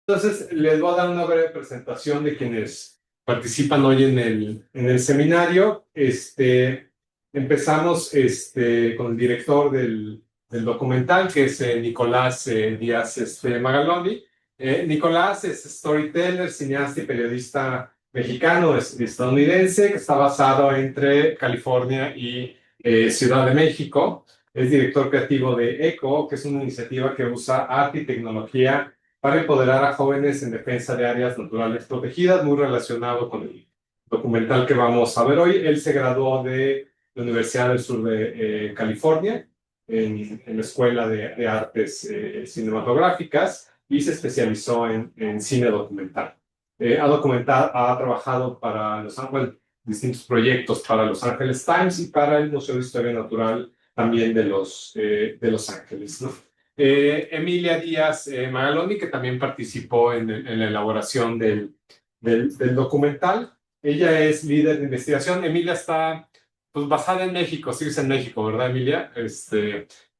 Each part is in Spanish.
Entonces, les voy a dar una breve presentación de quienes participan hoy en el seminario. Empezamos con el director del documental, que es Nicolás Díaz Magaloni. Nicolás es storyteller, cineasta y periodista mexicano, es estadounidense, que está basado entre California y Ciudad de México. Es director creativo de ECO, que es una iniciativa que usa arte y tecnología para empoderar a jóvenes en defensa de áreas naturales protegidas, muy relacionado con el documental que vamos a ver hoy. Él se graduó de la Universidad del Sur de California en la Escuela de Artes Cinematográficas y se especializó en cine documental. Ha trabajado para Los Ángeles, distintos proyectos para Los Angeles Times y para el Museo de Historia Natural también de Los Ángeles, ¿no? Emilia Díaz Magaloni, que también participó en la elaboración del documental. Ella es líder de investigación. Emilia está pues, basada en México, sigues en México, ¿verdad, Emilia?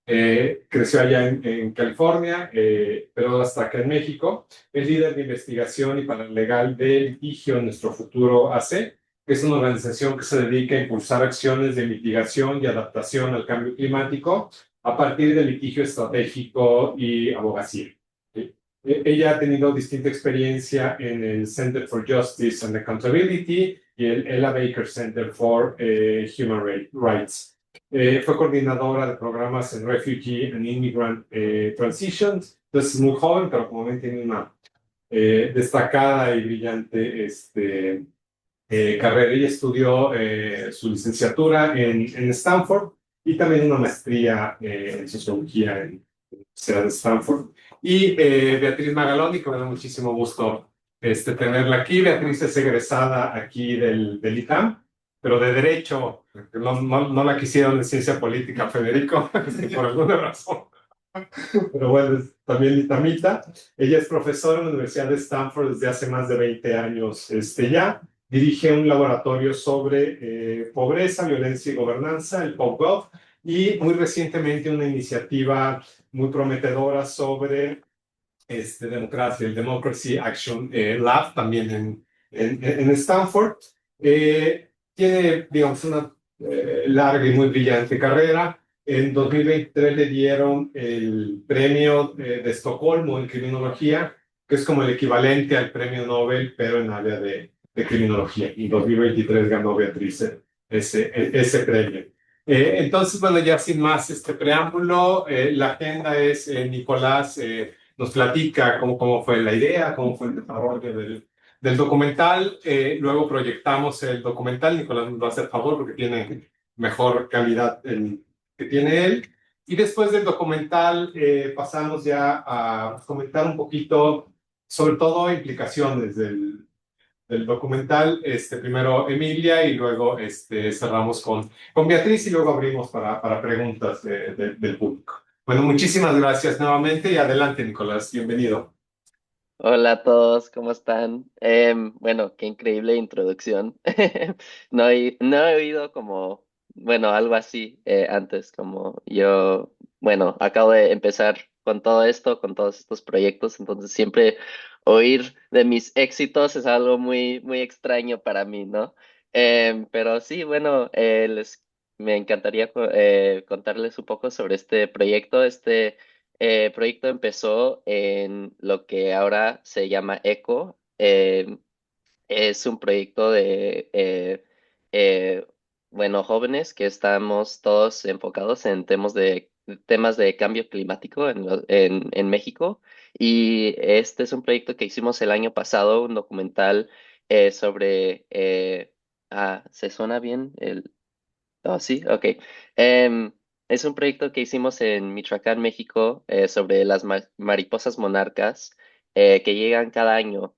Creció allá en California, pero ahora está acá en México. Es líder de investigación y paralegal de Litigio Nuestro Futuro AC, que es una organización que se dedica a impulsar acciones de mitigación y adaptación al cambio climático a partir del litigio estratégico y abogacía. ¿Sí? Ella ha tenido distinta experiencia en el Center for Justice and Accountability y el Ella Baker Center for Human Rights. Fue coordinadora de programas en Refugee and Immigrant Transitions. Entonces es muy joven, pero como ven tiene una destacada y brillante carrera. Ella estudió su licenciatura en Stanford y también una maestría en sociología en la Universidad de Stanford. Y Beatriz Magaloni, que me da muchísimo gusto tenerla aquí. Beatriz es egresada aquí del ITAM, pero de Derecho. No la quisieron en Ciencia Política, Federico, por alguna razón. Pero bueno, es también itamita. Ella es profesora en la Universidad de Stanford desde hace más de 20 años ya. Dirige un laboratorio sobre pobreza, violencia y gobernanza, el PopGov, y muy recientemente una iniciativa muy prometedora sobre democracia, el Democracy Action Lab, también en Stanford. Tiene, digamos, una larga y muy brillante carrera. En 2023 le dieron el premio de Estocolmo en criminología, que es como el equivalente al premio Nobel, pero en área de criminología. Y en 2023 ganó Beatriz ese premio. Entonces, bueno, ya sin más este preámbulo, la agenda es Nicolás nos platica cómo fue la idea, cómo fue el desarrollo del documental. Luego proyectamos el documental. Nicolás nos va a hacer favor porque tiene mejor calidad que tiene él. Y después del documental pasamos ya a comentar un poquito, sobre todo implicaciones del documental. Primero Emilia y luego cerramos con Beatriz y luego abrimos para preguntas del público. Bueno, muchísimas gracias nuevamente y adelante, Nicolás, bienvenido. Hola a todos, ¿cómo están? Bueno, qué increíble introducción. No he oído como, bueno, algo así antes, como yo, bueno, acabo de empezar con todo esto, con todos estos proyectos, entonces siempre oír de mis éxitos es algo muy, muy extraño para mí, ¿no? Pero sí, bueno, me encantaría contarles un poco sobre este proyecto. Este proyecto empezó en lo que ahora se llama ECO. Es un proyecto de, eh, bueno, jóvenes que estamos todos enfocados en temas de cambio climático en México. Y este es un proyecto que hicimos el año pasado, un documental sobre... ¿se suena bien? Oh, sí, ok. Em, es un proyecto que hicimos en Michoacán, México, sobre las mariposas monarcas que llegan cada año.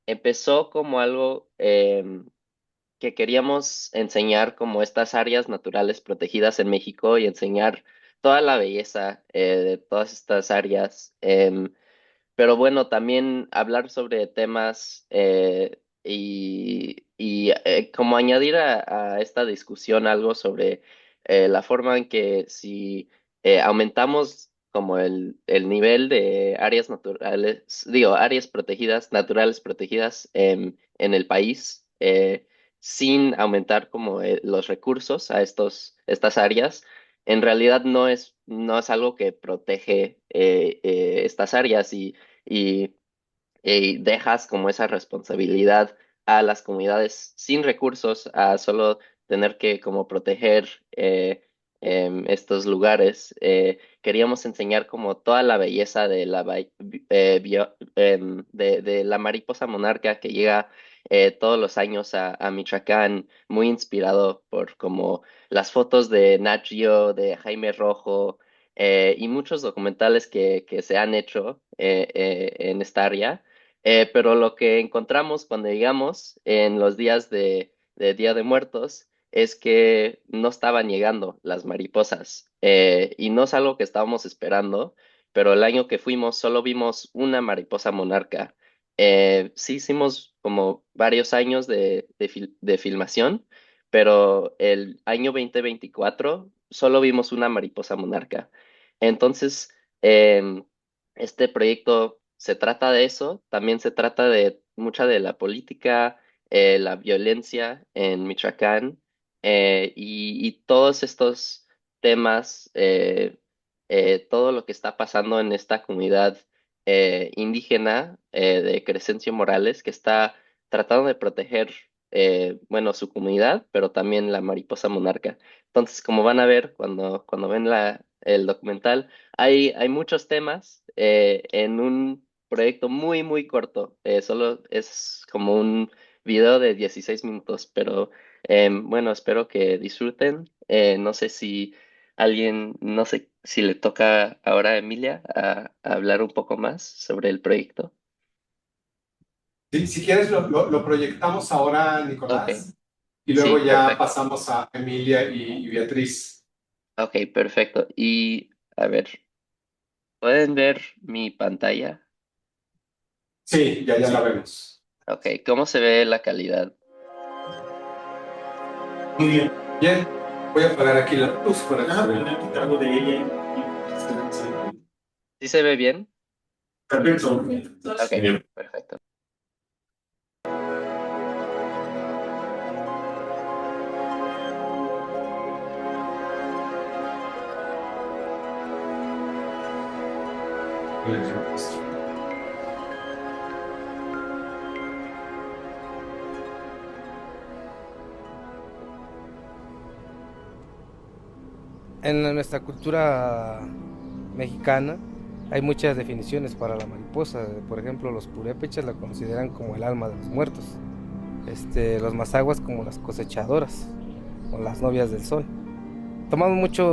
Empezó como algo que queríamos enseñar como estas áreas naturales protegidas en México y enseñar toda la belleza de todas estas áreas. Pero bueno, también hablar sobre temas y como añadir a esta discusión algo sobre la forma en que si aumentamos como el nivel de áreas naturales, digo, áreas protegidas, naturales protegidas en el país, sin aumentar como los recursos a estas áreas, en realidad no es algo que protege estas áreas y dejas como esa responsabilidad a las comunidades sin recursos a solo tener que como proteger estos lugares. Queríamos enseñar como toda la belleza de de la mariposa monarca que llega todos los años a Michoacán, muy inspirado por como las fotos de Nat Geo, de Jaime Rojo, y muchos documentales que se han hecho en esta área. Pero lo que encontramos cuando llegamos en los días de Día de Muertos es que no estaban llegando las mariposas. Y no es algo que estábamos esperando, pero el año que fuimos solo vimos una mariposa monarca. Sí hicimos como varios años de filmación, pero el año 2024 solo vimos una mariposa monarca. Entonces, este proyecto se trata de eso, también se trata de mucha de la política, la violencia en Michoacán, y todos estos temas, todo lo que está pasando en esta comunidad indígena de Crescencio Morales, que está tratando de proteger, bueno, su comunidad, pero también la mariposa monarca. Entonces, como van a ver cuando ven el documental, hay muchos temas en un proyecto muy, muy corto. Solo es como un video de 16 minutos, pero bueno, espero que disfruten. No sé si no sé si le toca ahora a Emilia a hablar un poco más sobre el proyecto. Sí, si quieres, lo proyectamos ahora, Ok, Nicolás, y sí, luego ya perfecto. pasamos a Emilia y Beatriz. Ok, perfecto. Y a ver, ¿pueden ver mi pantalla? Sí, ya la vemos. Ok, ¿cómo se ve la calidad? Muy bien. Bien, voy a apagar aquí la luz para que se vea. Algo de ella ¿Sí se ve bien? perfecto. Ok, Bien. perfecto. En nuestra cultura mexicana hay muchas definiciones para la mariposa. Por ejemplo, los purépechas la consideran como el alma de los muertos. Los mazaguas como las cosechadoras o las novias del sol. Tomamos mucha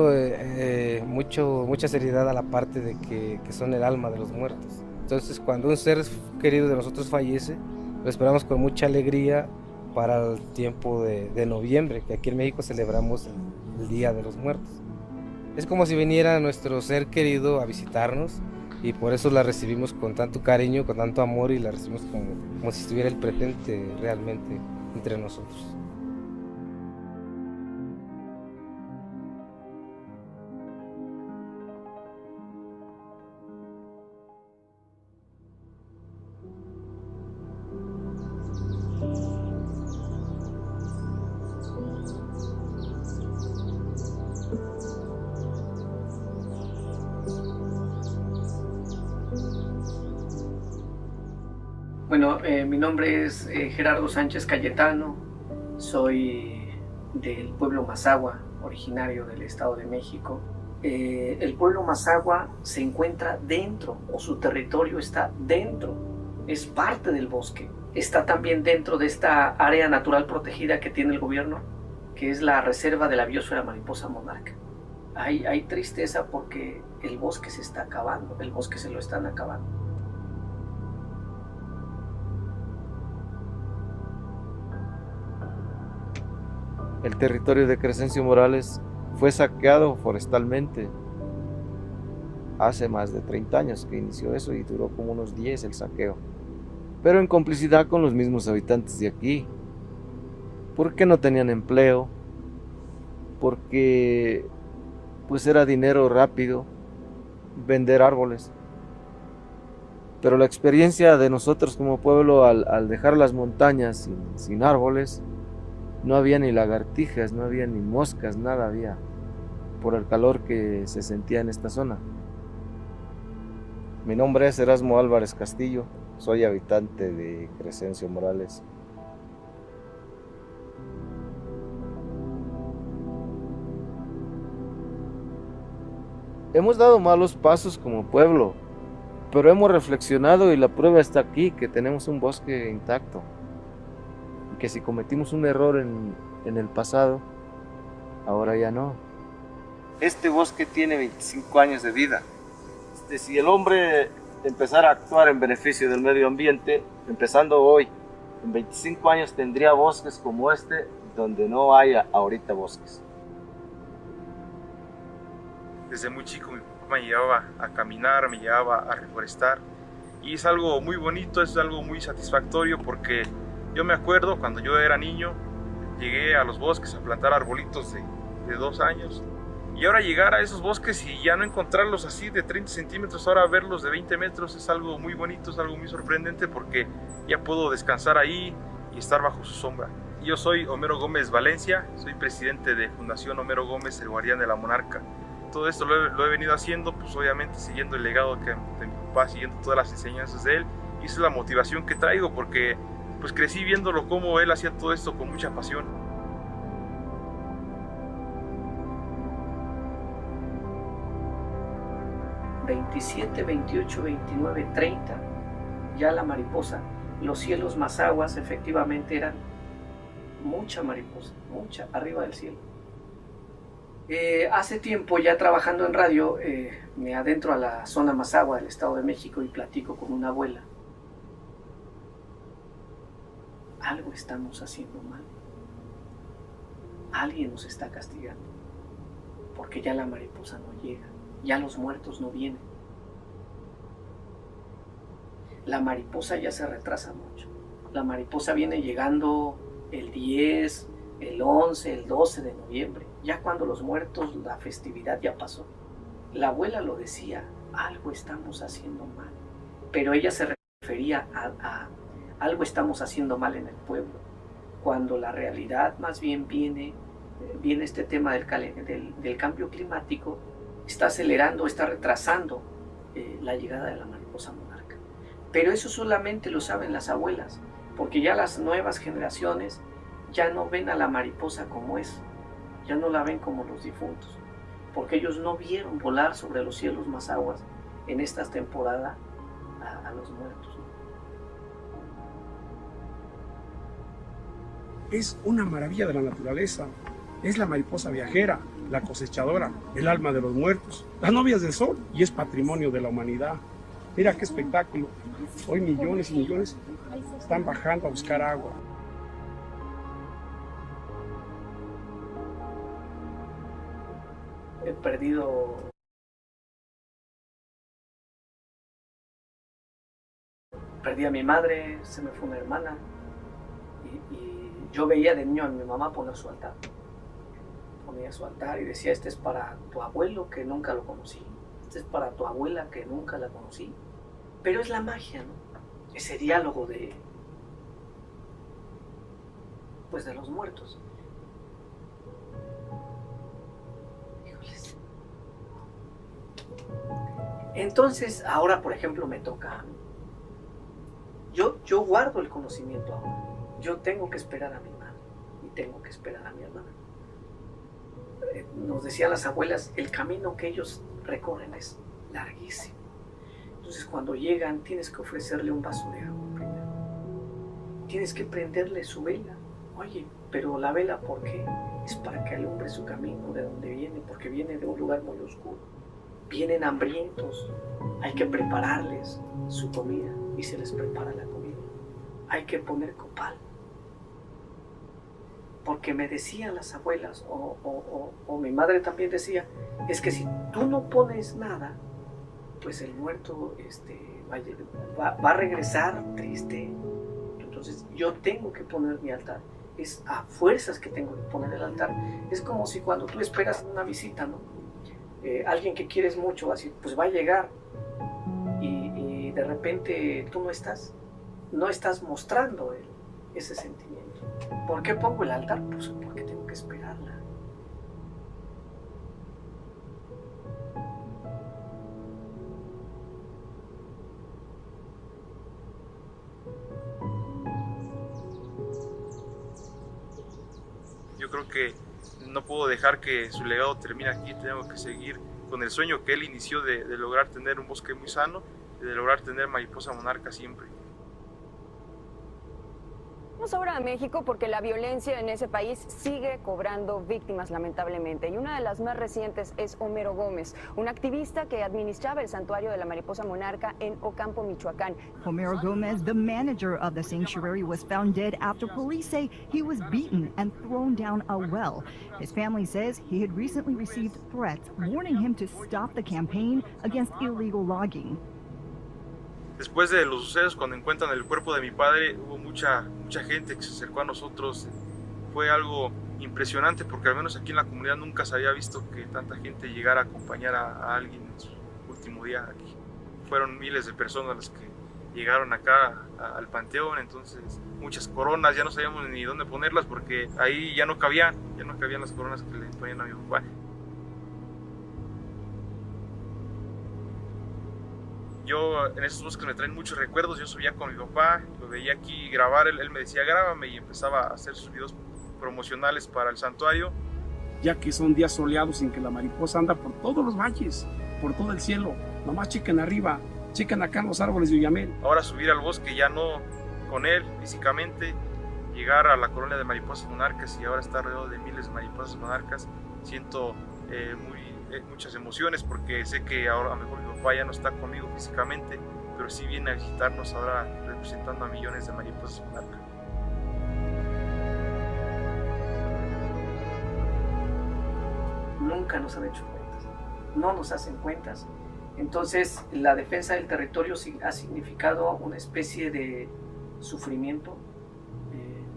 seriedad a la parte de que son el alma de los muertos. Entonces, cuando un ser querido de nosotros fallece, lo esperamos con mucha alegría para el tiempo de noviembre, que aquí en México celebramos el Día de los Muertos. Es como si viniera nuestro ser querido a visitarnos y por eso la recibimos con tanto cariño, con tanto amor y la recibimos como si estuviera el presente realmente entre nosotros. Bueno, mi nombre es Gerardo Sánchez Cayetano, soy del pueblo Mazahua, originario del Estado de México. El pueblo Mazahua se encuentra dentro, o su territorio está dentro, es parte del bosque. Está también dentro de esta área natural protegida que tiene el gobierno, que es la Reserva de la Biosfera Mariposa Monarca. Hay tristeza porque el bosque se está acabando, el bosque se lo están acabando. El territorio de Crescencio Morales fue saqueado forestalmente hace más de 30 años que inició eso y duró como unos 10 el saqueo, pero en complicidad con los mismos habitantes de aquí, porque no tenían empleo, porque pues era dinero rápido vender árboles. Pero la experiencia de nosotros como pueblo al dejar las montañas sin árboles, no había ni lagartijas, no había ni moscas, nada había, por el calor que se sentía en esta zona. Mi nombre es Erasmo Álvarez Castillo, soy habitante de Crescencio Morales. Hemos dado malos pasos como pueblo, pero hemos reflexionado y la prueba está aquí, que tenemos un bosque intacto. Y que si cometimos un error en el pasado, ahora ya no. Este bosque tiene 25 años de vida. Si el hombre empezara a actuar en beneficio del medio ambiente, empezando hoy, en 25 años tendría bosques como este, donde no hay ahorita bosques. Desde muy chico mi papá me llevaba a caminar, me llevaba a reforestar y es algo muy bonito, es algo muy satisfactorio porque yo me acuerdo cuando yo era niño, llegué a los bosques a plantar arbolitos de 2 años y ahora llegar a esos bosques y ya no encontrarlos así de 30 centímetros, ahora verlos de 20 metros es algo muy bonito, es algo muy sorprendente porque ya puedo descansar ahí y estar bajo su sombra. Yo soy Homero Gómez Valencia, soy presidente de Fundación Homero Gómez, el guardián de la monarca. Todo esto lo he venido haciendo, pues obviamente siguiendo el legado de mi papá, siguiendo todas las enseñanzas de él, y esa es la motivación que traigo, porque pues crecí viéndolo cómo él hacía todo esto con mucha pasión. ...27, 28, 29, 30... ya la mariposa, los cielos Mazaguas efectivamente eran mucha mariposa, mucha, arriba del cielo. Hace tiempo ya trabajando en radio, me adentro a la zona Mazahua del Estado de México y platico con una abuela. Algo estamos haciendo mal. Alguien nos está castigando. Porque ya la mariposa no llega, ya los muertos no vienen. La mariposa ya se retrasa mucho. La mariposa viene llegando el 10, el 11, el 12 de noviembre. Ya cuando los muertos, la festividad ya pasó. La abuela lo decía, algo estamos haciendo mal. Pero ella se refería a algo estamos haciendo mal en el pueblo. Cuando la realidad más bien viene este tema del cambio climático, está acelerando, está retrasando la llegada de la mariposa monarca. Pero eso solamente lo saben las abuelas, porque ya las nuevas generaciones ya no ven a la mariposa como es. Ya no la ven como los difuntos, porque ellos no vieron volar sobre los cielos Mazaguas en esta temporada a los muertos. Es una maravilla de la naturaleza, es la mariposa viajera, la cosechadora, el alma de los muertos, las novias del sol, y es patrimonio de la humanidad. Mira qué espectáculo, hoy millones y millones están bajando a buscar agua. He perdido perdí a mi madre, se me fue una hermana y yo veía de niño a mi mamá poner su altar. Ponía su altar y decía, este es para tu abuelo que nunca lo conocí, este es para tu abuela que nunca la conocí. Pero es la magia, ¿no? Ese diálogo de los muertos. Entonces, ahora, por ejemplo, me toca a mí. Yo guardo el conocimiento ahora. Yo tengo que esperar a mi madre y tengo que esperar a mi hermana. Nos decían las abuelas, el camino que ellos recorren es larguísimo. Entonces, cuando llegan, tienes que ofrecerle un vaso de agua primero. Tienes que prenderle su vela. Oye, pero la vela, ¿por qué? Es para que alumbre su camino de donde viene, porque viene de un lugar muy oscuro. Vienen hambrientos, hay que prepararles su comida y se les prepara la comida. Hay que poner copal. Porque me decían las abuelas, o mi madre también decía, es que si tú no pones nada, pues el muerto va a regresar triste. Entonces yo tengo que poner mi altar. Es a fuerzas que tengo que poner el altar. Es como si cuando tú esperas una visita, ¿no? alguien que quieres mucho va a decir, pues va a llegar, y de repente tú no estás mostrando ese sentimiento. ¿Por qué pongo el altar? Pues porque tengo que esperarla. Yo creo que no puedo dejar que su legado termine aquí, tengo que seguir con el sueño que él inició de lograr tener un bosque muy sano y de lograr tener mariposa monarca siempre. Vamos ahora a México porque la violencia en ese país sigue cobrando víctimas lamentablemente, y una de las más recientes es Homero Gómez, un activista que administraba el santuario de la mariposa monarca en Ocampo, Michoacán. Homero Gómez, the manager of the sanctuary, was found dead after police say he was beaten and thrown down a well. His family says he had recently received threats warning him to stop the campaign against illegal logging. Después de los sucesos, cuando encuentran el cuerpo de mi padre, hubo mucha gente que se acercó a nosotros. Fue algo impresionante porque al menos aquí en la comunidad nunca se había visto que tanta gente llegara a acompañar a alguien en su último día aquí. Fueron miles de personas las que llegaron acá al panteón, entonces muchas coronas, ya no sabíamos ni dónde ponerlas porque ahí ya no cabían las coronas que le ponían a mi papá. Yo en esos bosques me traen muchos recuerdos. Yo subía con mi papá, lo veía aquí grabar, él me decía grábame y empezaba a hacer sus videos promocionales para el santuario. Ya que son días soleados en que la mariposa anda por todos los valles, por todo el cielo. Nomás chequen arriba, chequen acá en los árboles de Uyamel. Ahora subir al bosque ya no con él físicamente, llegar a la colonia de mariposas monarcas y ahora estar rodeado de miles de mariposas monarcas, siento muchas emociones porque sé que ahora a lo mejor mi papá ya no está conmigo físicamente, pero sí viene a visitarnos ahora representando a millones de mariposas monarcas. Nunca nos han hecho cuentas, no nos hacen cuentas. Entonces la defensa del territorio ha significado una especie de sufrimiento,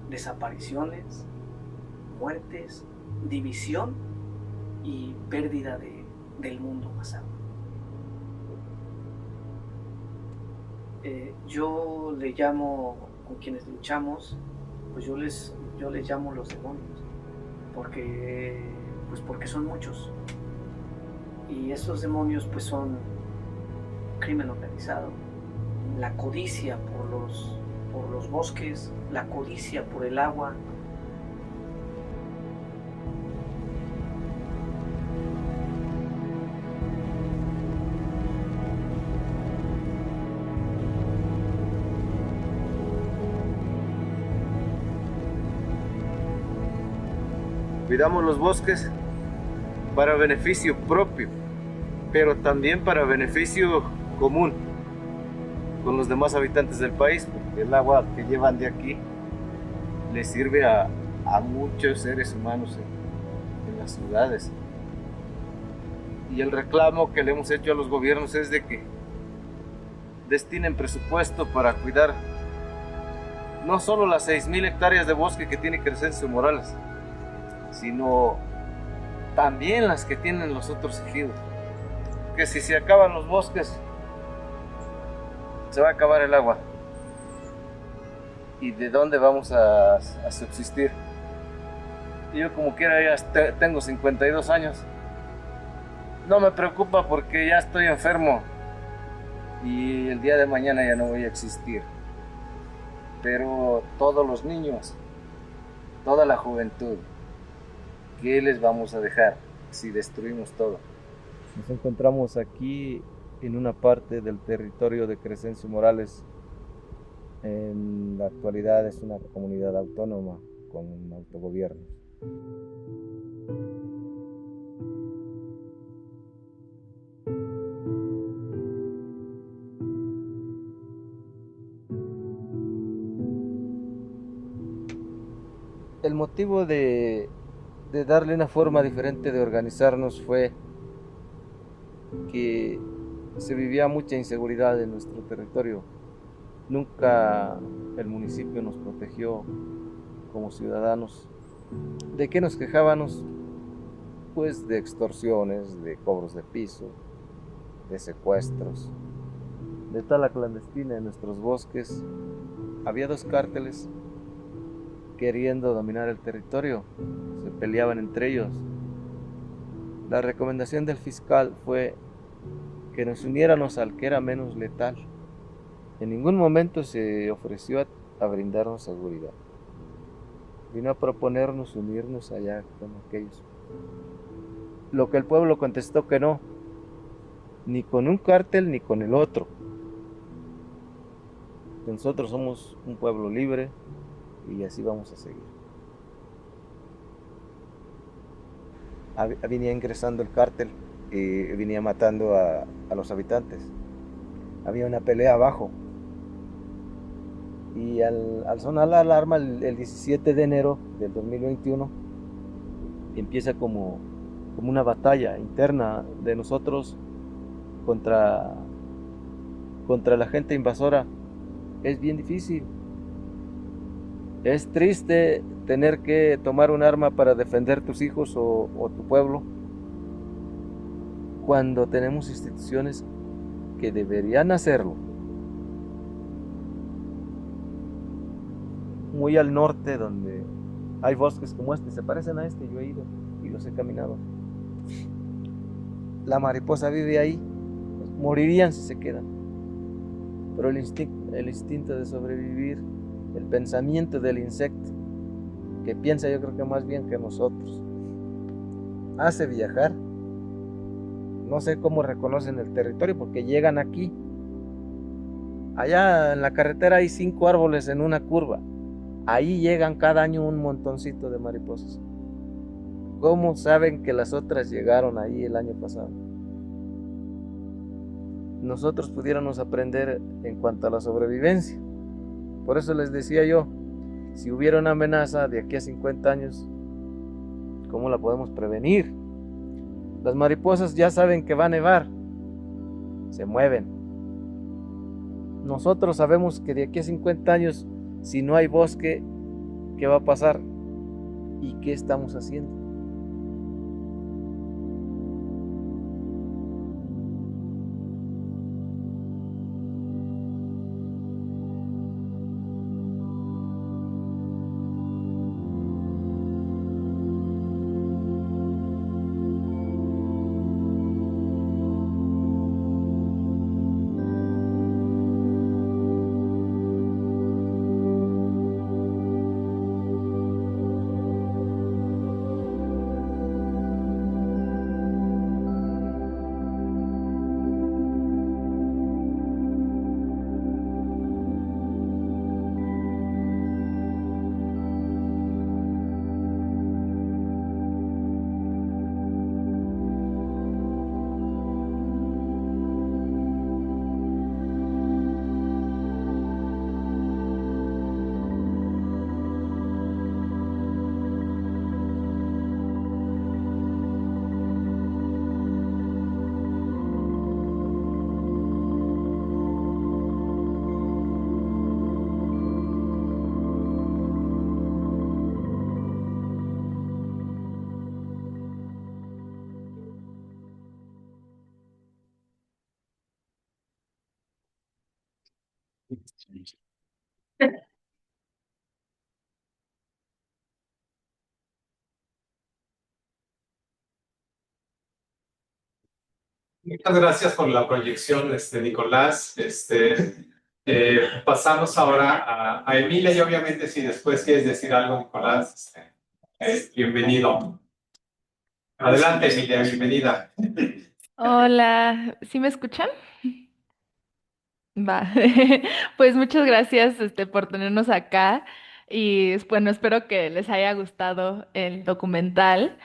desapariciones, muertes, división y pérdida del mundo Mazahua. Yo le llamo, con quienes luchamos, pues yo les llamo los demonios, porque son muchos, y esos demonios pues son crimen organizado, la codicia por los bosques, la codicia por el agua. Cuidamos los bosques para beneficio propio, pero también para beneficio común con los demás habitantes del país, porque el agua que llevan de aquí les sirve a muchos seres humanos en las ciudades. Y el reclamo que le hemos hecho a los gobiernos es de que destinen presupuesto para cuidar no solo las 6,000 hectáreas de bosque que tiene Crescencio Morales, sino también las que tienen los otros ejidos. Que si se acaban los bosques, se va a acabar el agua. ¿Y de dónde vamos a subsistir? Y yo como quiera ya tengo 52 años. No me preocupa porque ya estoy enfermo y el día de mañana ya no voy a existir. Pero todos los niños, toda la juventud, ¿qué les vamos a dejar si destruimos todo? Nos encontramos aquí en una parte del territorio de Crescencio Morales. En la actualidad es una comunidad autónoma con un autogobierno. El motivo de darle una forma diferente de organizarnos fue que se vivía mucha inseguridad en nuestro territorio. Nunca el municipio nos protegió como ciudadanos. ¿De qué nos quejábamos? pues de extorsiones, de cobros de piso, de secuestros, de tala clandestina en nuestros bosques. Había dos cárteles queriendo dominar el territorio, se peleaban entre ellos. La recomendación del fiscal fue que nos uniéramos al que era menos letal. En ningún momento se ofreció a brindarnos seguridad. Vino a proponernos unirnos allá con aquellos. Lo que el pueblo contestó que no, ni con un cártel ni con el otro. Nosotros somos un pueblo libre y así vamos a seguir. Venía ingresando el cártel y venía matando a los habitantes. Había una pelea abajo. Y al sonar la alarma el 17 de enero del 2021, empieza como una batalla interna de nosotros contra la gente invasora. Es bien difícil. Es triste tener que tomar un arma para defender tus hijos o tu pueblo cuando tenemos instituciones que deberían hacerlo. Muy al norte, donde hay bosques como este, se parecen a este, yo he ido y los he caminado. La mariposa vive ahí, morirían si se quedan. Pero el instinto de sobrevivir, el pensamiento del insecto, que piensa yo creo que más bien que nosotros, hace viajar. No sé cómo reconocen el territorio porque llegan aquí. Allá en la carretera hay 5 árboles en una curva. Ahí llegan cada año un montoncito de mariposas. ¿Cómo saben que las otras llegaron ahí el año pasado? Nosotros pudiéramos aprender en cuanto a la sobrevivencia. Por eso les decía yo, si hubiera una amenaza de aquí a 50 años, ¿cómo la podemos prevenir? Las mariposas ya saben que va a nevar, se mueven. Nosotros sabemos que de aquí a 50 años, si no hay bosque, ¿qué va a pasar? ¿Y qué estamos haciendo? Muchas gracias por la proyección, Nicolás. Pasamos ahora a Emilia y obviamente si después quieres decir algo, Nicolás, bienvenido. Adelante, Emilia, bienvenida. Hola, ¿sí me escuchan? Va, pues muchas gracias por tenernos acá y bueno, espero que les haya gustado el documental.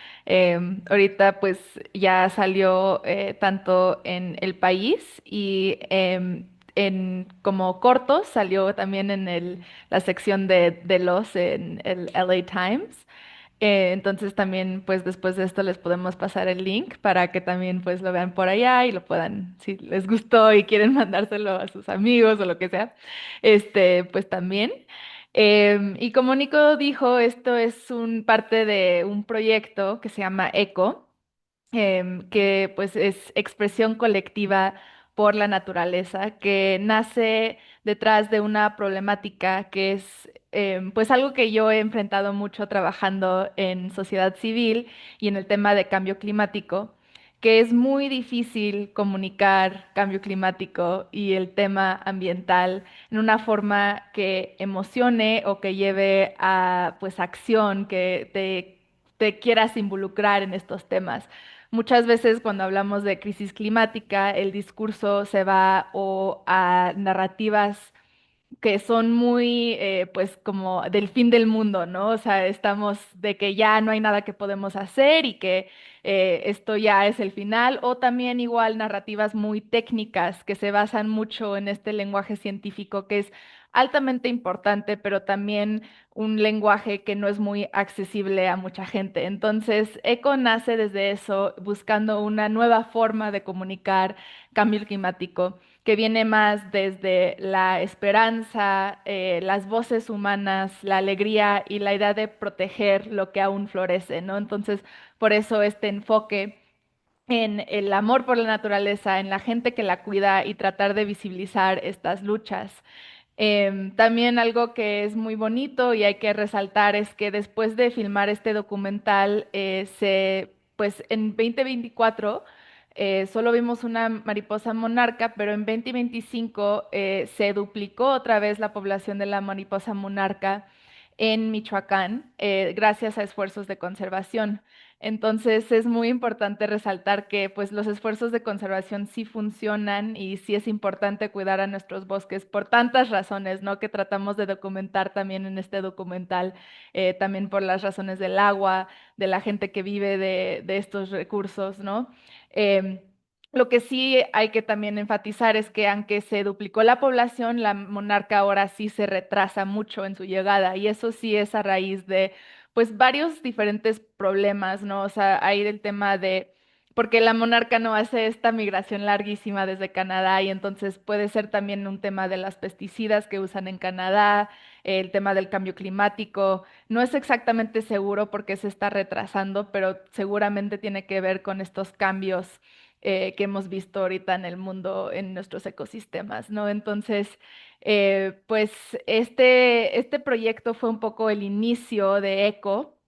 Ahorita pues ya salió tanto en El País y en como cortos salió también en la sección de los en el LA Times. Entonces también pues después de esto les podemos pasar el link para que también pues lo vean por allá y lo puedan, si les gustó y quieren mandárselo a sus amigos o lo que sea, pues también. Y como Nico dijo, esto es un parte de un proyecto que se llama ECO, que pues es expresión colectiva por la naturaleza, que nace detrás de una problemática que es pues algo que yo he enfrentado mucho trabajando en sociedad civil y en el tema de cambio climático, que es muy difícil comunicar cambio climático y el tema ambiental en una forma que emocione o que lleve a pues acción, que te quieras involucrar en estos temas. Muchas veces cuando hablamos de crisis climática, el discurso se va o a narrativas que son muy, pues, como del fin del mundo, ¿no? O sea, estamos de que ya no hay nada que podemos hacer y que esto ya es el final, o también igual narrativas muy técnicas que se basan mucho en este lenguaje científico que es altamente importante, pero también un lenguaje que no es muy accesible a mucha gente. Entonces, ECO nace desde eso, buscando una nueva forma de comunicar cambio climático que viene más desde la esperanza, las voces humanas, la alegría y la idea de proteger lo que aún florece, ¿no? Entonces, por eso este enfoque en el amor por la naturaleza, en la gente que la cuida y tratar de visibilizar estas luchas. También algo que es muy bonito y hay que resaltar es que después de filmar este documental, pues en 2024 solo vimos una mariposa monarca, pero en 2025 se duplicó otra vez la población de la mariposa monarca en Michoacán, gracias a esfuerzos de conservación. Entonces es muy importante resaltar que pues los esfuerzos de conservación sí funcionan y sí es importante cuidar a nuestros bosques por tantas razones, ¿no? Que tratamos de documentar también en este documental, también por las razones del agua, de la gente que vive de estos recursos, ¿no? Em, lo que sí hay que también enfatizar es que aunque se duplicó la población, la monarca ahora sí se retrasa mucho en su llegada y eso sí es a raíz de pues varios diferentes problemas, ¿no? O sea, hay el tema de, porque la monarca no hace esta migración larguísima desde Canadá y entonces puede ser también un tema de las pesticidas que usan en Canadá, el tema del cambio climático. No es exactamente seguro porque se está retrasando, pero seguramente tiene que ver con estos cambios que hemos visto ahorita en el mundo, en nuestros ecosistemas, ¿no? Entonces, pues este proyecto fue un poco el inicio de ECO.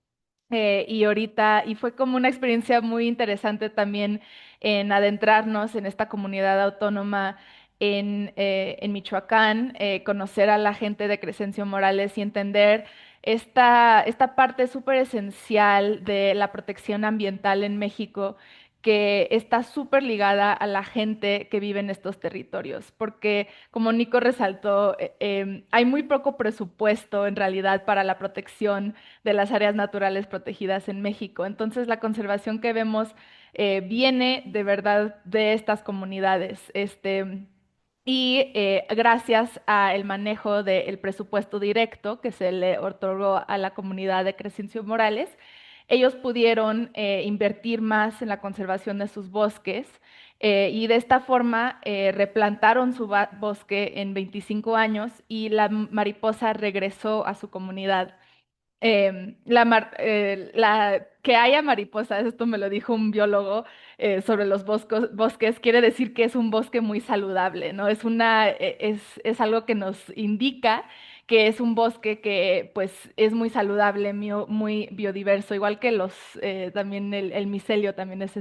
Y ahorita, y fue como una experiencia muy interesante también en adentrarnos en esta comunidad autónoma en Michoacán, conocer a la gente de Crescencio Morales y entender esta parte súper esencial de la protección ambiental en México que está súper ligada a la gente que vive en estos territorios, porque como Nico resaltó, hay muy poco presupuesto en realidad para la protección de las áreas naturales protegidas en México. Entonces, la conservación que vemos viene de verdad de estas comunidades. Y gracias al manejo del presupuesto directo que se le otorgó a la comunidad de Crescencio Morales, ellos pudieron invertir más en la conservación de sus bosques y de esta forma replantaron su bosque en 25 años y la mariposa regresó a su comunidad. Que haya mariposas, esto me lo dijo un biólogo sobre los bosques, quiere decir que es un bosque muy saludable, ¿no? Es algo que nos indica que es un bosque que pues es muy saludable, muy biodiverso, igual que también el micelio también es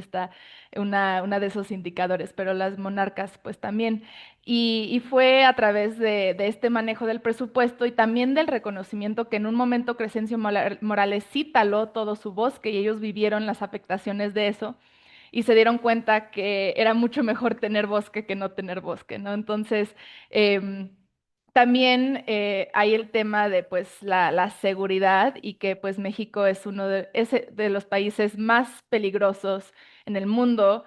una de esos indicadores, pero las monarcas pues también. Y fue a través de este manejo del presupuesto y también del reconocimiento que en un momento Crescencio Morales sí taló todo su bosque y ellos vivieron las afectaciones de eso y se dieron cuenta que era mucho mejor tener bosque que no tener bosque, ¿no? Entonces, también hay el tema de pues la seguridad y que pues México es de los países más peligrosos en el mundo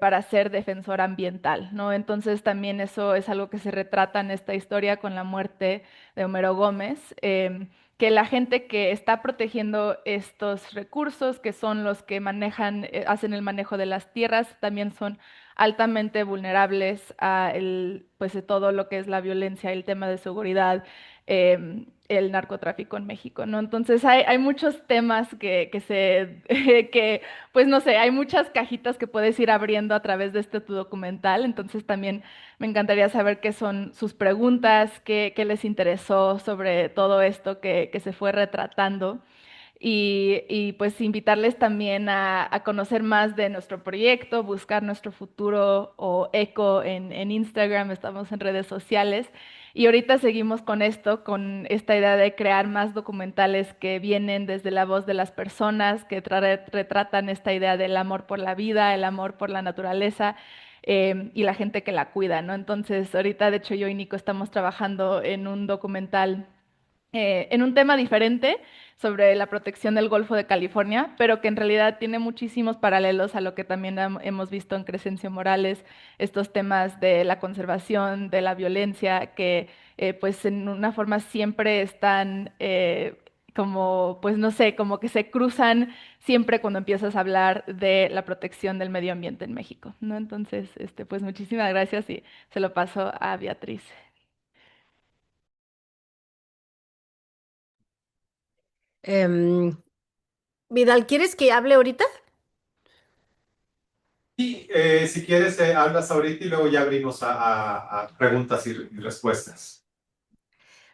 para ser defensor ambiental, ¿no? Entonces también eso es algo que se retrata en esta historia con la muerte de Homero Gómez, que la gente que está protegiendo estos recursos, que son los que hacen el manejo de las tierras, también son altamente vulnerables a pues, todo lo que es la violencia y el tema de seguridad. el narcotráfico en México, ¿no? Entonces hay muchos temas que pues no sé, hay muchas cajitas que puedes ir abriendo a través de este tu documental, entonces también me encantaría saber qué son sus preguntas, qué les interesó sobre todo esto que se fue retratando. Y pues invitarles también a conocer más de nuestro proyecto, buscar nuestro futuro o eco en Instagram, estamos en redes sociales. Y ahorita seguimos con esto, con esta idea de crear más documentales que vienen desde la voz de las personas, que retratan esta idea del amor por la vida, el amor por la naturaleza. Y la gente que la cuida, ¿no? Entonces, ahorita, de hecho, yo y Nico estamos trabajando en un documental en un tema diferente sobre la protección del Golfo de California, pero que en realidad tiene muchísimos paralelos a lo que también hemos visto en Crescencio Morales, estos temas de la conservación, de la violencia, que pues en una forma siempre están como, pues no sé, como que se cruzan siempre cuando empiezas a hablar de la protección del medio ambiente en México, ¿no? Entonces, pues muchísimas gracias y se lo paso a Beatriz. Em, Vidal, ¿quieres que hable ahorita? Y si quieres, hablas ahorita y luego ya abrimos a preguntas y respuestas.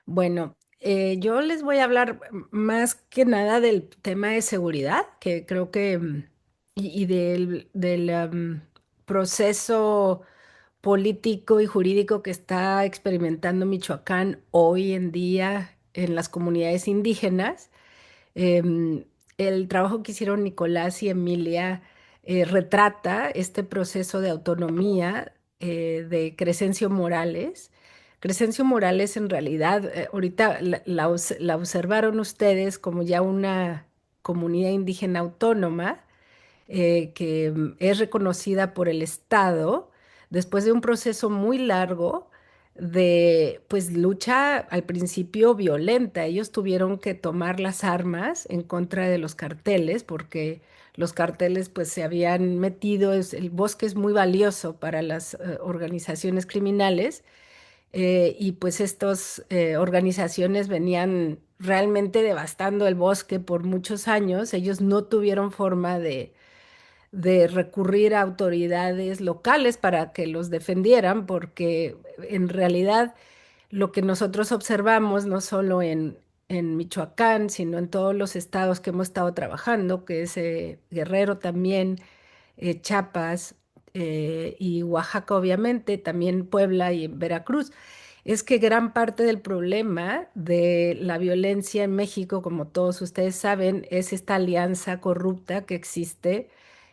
Bueno, yo les voy a hablar más que nada del tema de seguridad, que creo que, y del proceso político y jurídico que está experimentando Michoacán hoy en día en las comunidades indígenas. Em, el trabajo que hicieron Nicolás y Emilia retrata este proceso de autonomía de Crescencio Morales. Crescencio Morales en realidad, ahorita la observaron ustedes como ya una comunidad indígena autónoma que es reconocida por el Estado después de un proceso muy largo de pues lucha al principio violenta. Ellos tuvieron que tomar las armas en contra de los carteles porque los carteles pues se habían metido, el bosque es muy valioso para las organizaciones criminales y pues estas organizaciones venían realmente devastando el bosque por muchos años. Ellos no tuvieron forma de recurrir a autoridades locales para que los defendieran, porque en realidad lo que nosotros observamos, no solo en Michoacán, sino en todos los estados que hemos estado trabajando, que es Guerrero también, Chiapas y Oaxaca obviamente, también Puebla y Veracruz, es que gran parte del problema de la violencia en México, como todos ustedes saben, es esta alianza corrupta que existe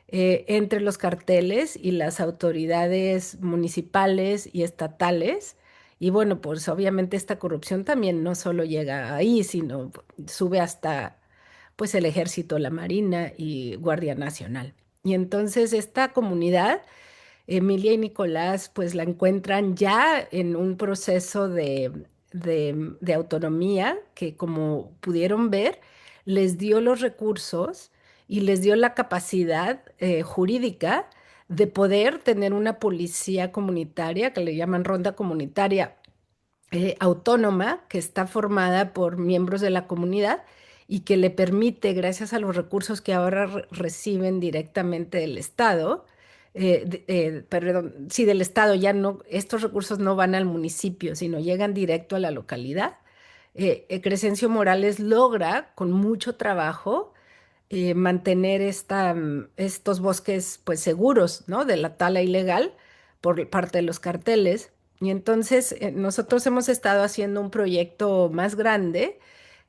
entre los carteles y las autoridades municipales y estatales. Y bueno, pues obviamente esta corrupción también no solo llega ahí, sino sube hasta pues el ejército, la marina y Guardia Nacional. Y entonces esta comunidad, Emilia y Nicolás, pues la encuentran ya en un proceso de autonomía que, como pudieron ver, les dio los recursos y les dio la capacidad jurídica de poder tener una policía comunitaria, que le llaman ronda comunitaria, autónoma, que está formada por miembros de la comunidad y que le permite, gracias a los recursos que ahora reciben directamente del Estado, perdón, sí, del Estado, ya no, estos recursos no van al municipio, sino llegan directo a la localidad. Crescencio Morales logra, con mucho trabajo, mantener estos bosques pues seguros, ¿no? De la tala ilegal por parte de los carteles. Y entonces nosotros hemos estado haciendo un proyecto más grande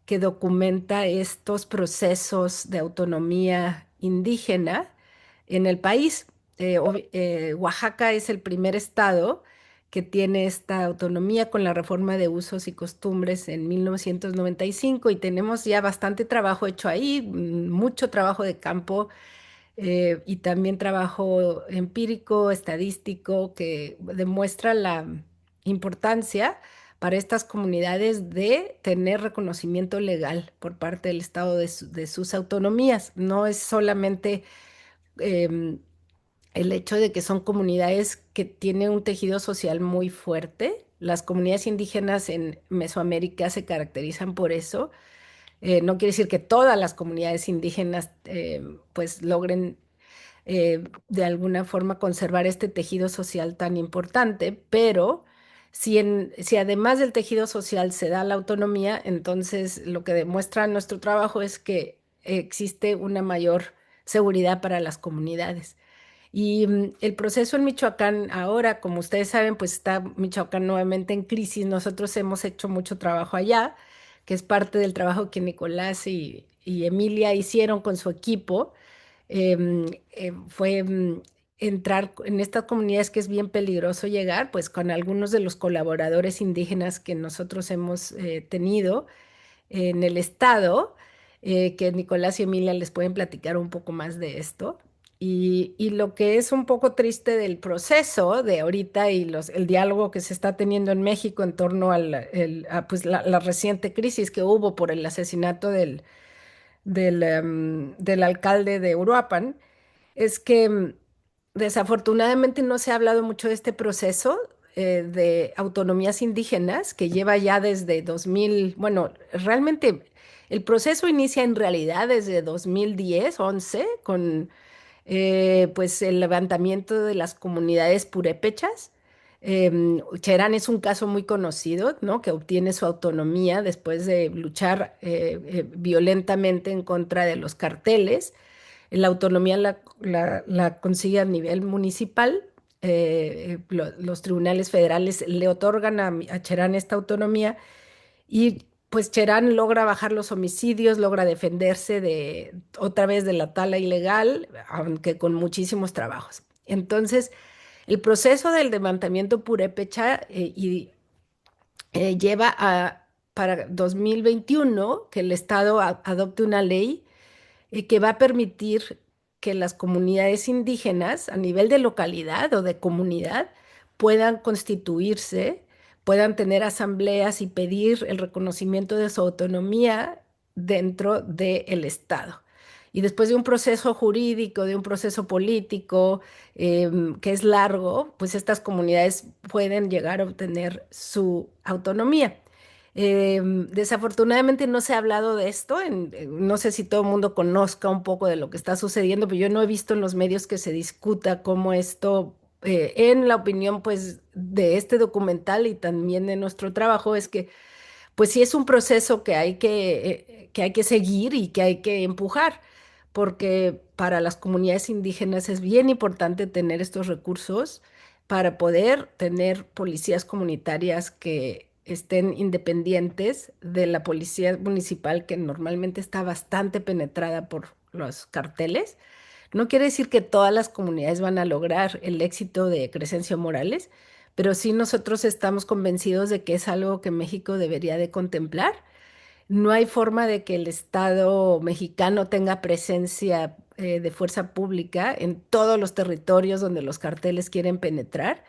que documenta estos procesos de autonomía indígena en el país. Oaxaca es el primer estado que tiene esta autonomía con la reforma de usos y costumbres en 1995 y tenemos ya bastante trabajo hecho ahí, mucho trabajo de campo y también trabajo empírico, estadístico, que demuestra la importancia para estas comunidades de tener reconocimiento legal por parte del Estado de sus autonomías. No es solamente em, el hecho de que son comunidades que tienen un tejido social muy fuerte. Las comunidades indígenas en Mesoamérica se caracterizan por eso. No quiere decir que todas las comunidades indígenas pues logren de alguna forma conservar este tejido social tan importante, pero si además del tejido social se da la autonomía, entonces lo que demuestra nuestro trabajo es que existe una mayor seguridad para las comunidades. Y el proceso en Michoacán ahora, como ustedes saben, pues está Michoacán nuevamente en crisis. Nosotros hemos hecho mucho trabajo allá, que es parte del trabajo que Nicolás y Emilia hicieron con su equipo. Fue entrar en estas comunidades que es bien peligroso llegar, pues con algunos de los colaboradores indígenas que nosotros hemos tenido en el estado, que Nicolás y Emilia les pueden platicar un poco más de esto. Y lo que es un poco triste del proceso de ahorita y el diálogo que se está teniendo en México en torno pues la reciente crisis que hubo por el asesinato del alcalde de Uruapan, es que desafortunadamente no se ha hablado mucho de este proceso de autonomías indígenas que lleva ya desde 2000. Bueno, realmente el proceso inicia en realidad desde 2010, 11, con pues el levantamiento de las comunidades purépechas. Cherán es un caso muy conocido, ¿no? Que obtiene su autonomía después de luchar violentamente en contra de los carteles. La autonomía la consigue a nivel municipal. Los tribunales federales le otorgan a Cherán esta autonomía y pues Cherán logra bajar los homicidios, logra defenderse otra vez de la tala ilegal, aunque con muchísimos trabajos. Entonces, el proceso del levantamiento purépecha lleva para 2021 que el Estado adopte una ley que va a permitir que las comunidades indígenas a nivel de localidad o de comunidad puedan constituirse, puedan tener asambleas y pedir el reconocimiento de su autonomía dentro del Estado. Y después de un proceso jurídico, de un proceso político que es largo, pues estas comunidades pueden llegar a obtener su autonomía. Desafortunadamente no se ha hablado de esto, no sé si todo el mundo conozca un poco de lo que está sucediendo, pero yo no he visto en los medios que se discuta cómo esto, en la opinión pues de este documental y también de nuestro trabajo, es que pues sí es un proceso que hay que seguir y que hay que empujar, porque para las comunidades indígenas es bien importante tener estos recursos para poder tener policías comunitarias que estén independientes de la policía municipal, que normalmente está bastante penetrada por los carteles. No quiere decir que todas las comunidades van a lograr el éxito de Crescencio Morales, pero sí nosotros estamos convencidos de que es algo que México debería de contemplar. No hay forma de que el Estado mexicano tenga presencia de fuerza pública en todos los territorios donde los carteles quieren penetrar.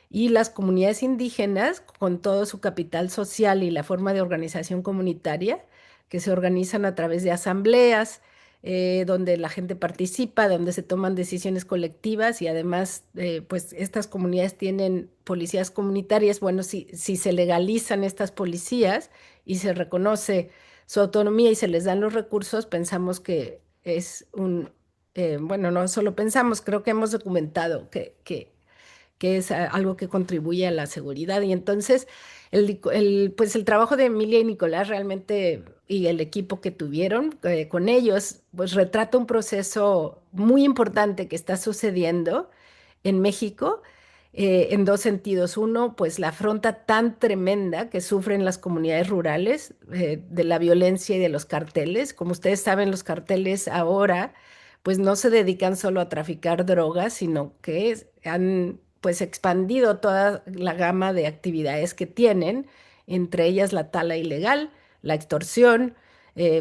Y las comunidades indígenas, con todo su capital social y la forma de organización comunitaria, que se organizan a través de asambleas, donde la gente participa, donde se toman decisiones colectivas y además, pues estas comunidades tienen policías comunitarias. Bueno, si se legalizan estas policías y se reconoce su autonomía y se les dan los recursos, pensamos que es bueno, no solo pensamos, creo que hemos documentado que es algo que contribuye a la seguridad. Y entonces, pues el trabajo de Emilia y Nicolás realmente, y el equipo que tuvieron con ellos, pues retrata un proceso muy importante que está sucediendo en México. En dos sentidos. Uno, pues la afronta tan tremenda que sufren las comunidades rurales de la violencia y de los carteles. Como ustedes saben, los carteles ahora pues no se dedican solo a traficar drogas, sino que han pues expandido toda la gama de actividades que tienen, entre ellas la tala ilegal, la extorsión,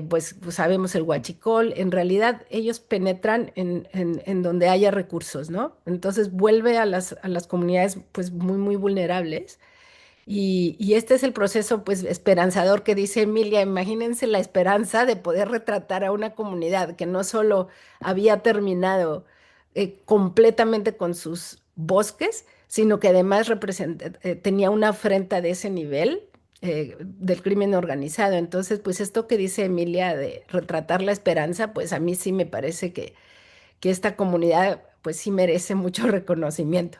pues sabemos el huachicol. En realidad ellos penetran en donde haya recursos, ¿no? Entonces vuelve a las comunidades pues muy, muy vulnerables. Y este es el proceso pues esperanzador que dice Emilia. Imagínense la esperanza de poder retratar a una comunidad que no solo había terminado completamente con sus bosques, sino que además tenía una afrenta de ese nivel del crimen organizado. Entonces, pues esto que dice Emilia de retratar la esperanza, pues a mí sí me parece que esta comunidad pues sí merece mucho reconocimiento,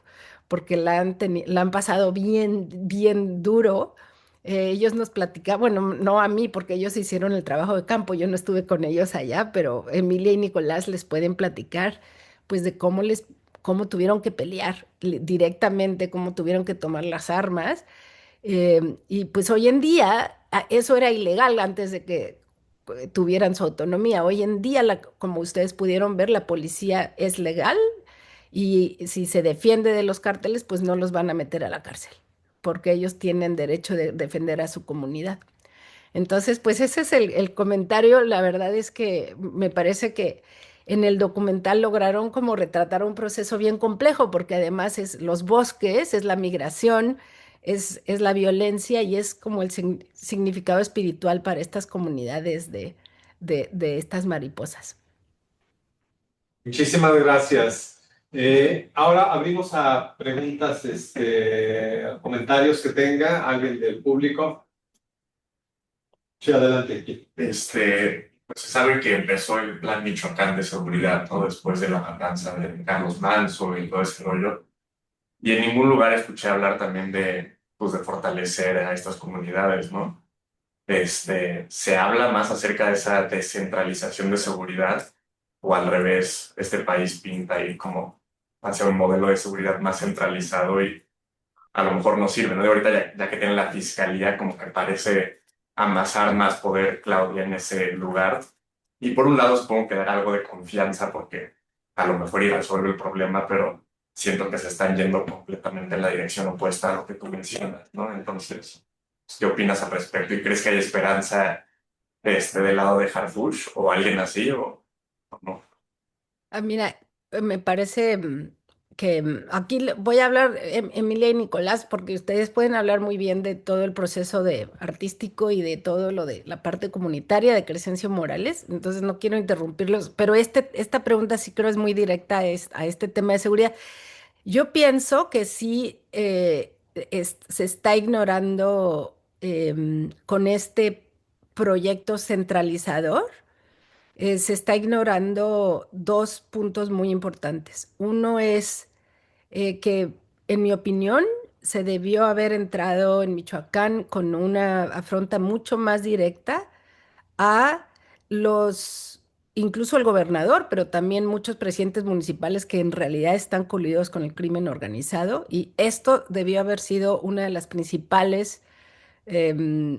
porque la han pasado bien, bien duro. Ellos nos platicaban, bueno, no a mí, porque ellos hicieron el trabajo de campo, yo no estuve con ellos allá, pero Emilia y Nicolás les pueden platicar, pues de cómo tuvieron que pelear directamente, cómo tuvieron que tomar las armas. Y pues hoy en día eso era ilegal antes de que tuvieran su autonomía. Hoy en día, como ustedes pudieron ver, la policía es legal y si se defiende de los cárteles, pues no los van a meter a la cárcel, porque ellos tienen derecho de defender a su comunidad. Entonces, pues ese es el comentario. La verdad es que me parece que en el documental lograron como retratar un proceso bien complejo, porque además es los bosques, es la migración, es la violencia y es como el significado espiritual para estas comunidades de estas mariposas. Muchísimas gracias. Ahora abrimos a preguntas, comentarios que tenga alguien del público. Sí, adelante. Pues es algo que empezó el Plan Michoacán de seguridad, ¿no? Después de la matanza de Carlos Manso y todo ese rollo. Y en ningún lugar escuché hablar también pues, de fortalecer a estas comunidades, ¿no? Se habla más acerca de esa descentralización de seguridad, o al revés, este país pinta ahí como hacia un modelo de seguridad más centralizado y a lo mejor no sirve, ¿no? Y ahorita ya que tiene la fiscalía, como que parece amasar más poder Claudia en ese lugar. Y por un lado supongo que dar algo de confianza porque a lo mejor y resuelve el problema, pero siento que se están yendo completamente en la dirección opuesta a lo que tú mencionas, ¿no? Entonces, ¿qué opinas al respecto? ¿Y crees que hay esperanza del lado de Harfush o alguien así o no? Mira, me parece que aquí voy a hablar, Emilia y Nicolás, porque ustedes pueden hablar muy bien de todo el proceso artístico y de todo lo de la parte comunitaria de Crescencio Morales, entonces no quiero interrumpirlos, pero esta pregunta sí creo es muy directa a este tema de seguridad. Yo pienso que sí se está ignorando con este proyecto centralizador, se está ignorando dos puntos muy importantes. Uno es que, en mi opinión, se debió haber entrado en Michoacán con una afronta mucho más directa a incluso el gobernador, pero también muchos presidentes municipales que en realidad están coludidos con el crimen organizado. Y esto debió haber sido una de las principales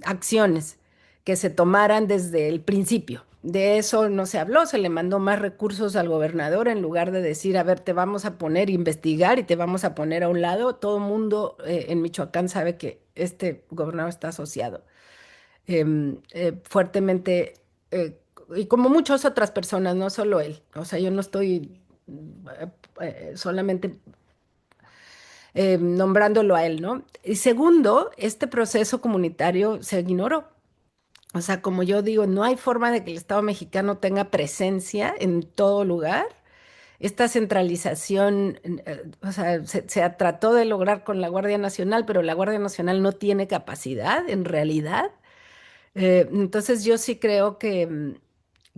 acciones que se tomaran desde el principio. De eso no se habló, se le mandó más recursos al gobernador en lugar de decir, a ver, te vamos a poner a investigar y te vamos a poner a un lado. Todo el mundo en Michoacán sabe que este gobernador está asociado fuertemente, y como muchas otras personas, no solo él. O sea, yo no estoy solamente nombrándolo a él, ¿no? Y segundo, este proceso comunitario se ignoró. O sea, como yo digo, no hay forma de que el Estado mexicano tenga presencia en todo lugar. Esta centralización, o sea, se trató de lograr con la Guardia Nacional, pero la Guardia Nacional no tiene capacidad en realidad. Entonces yo sí creo que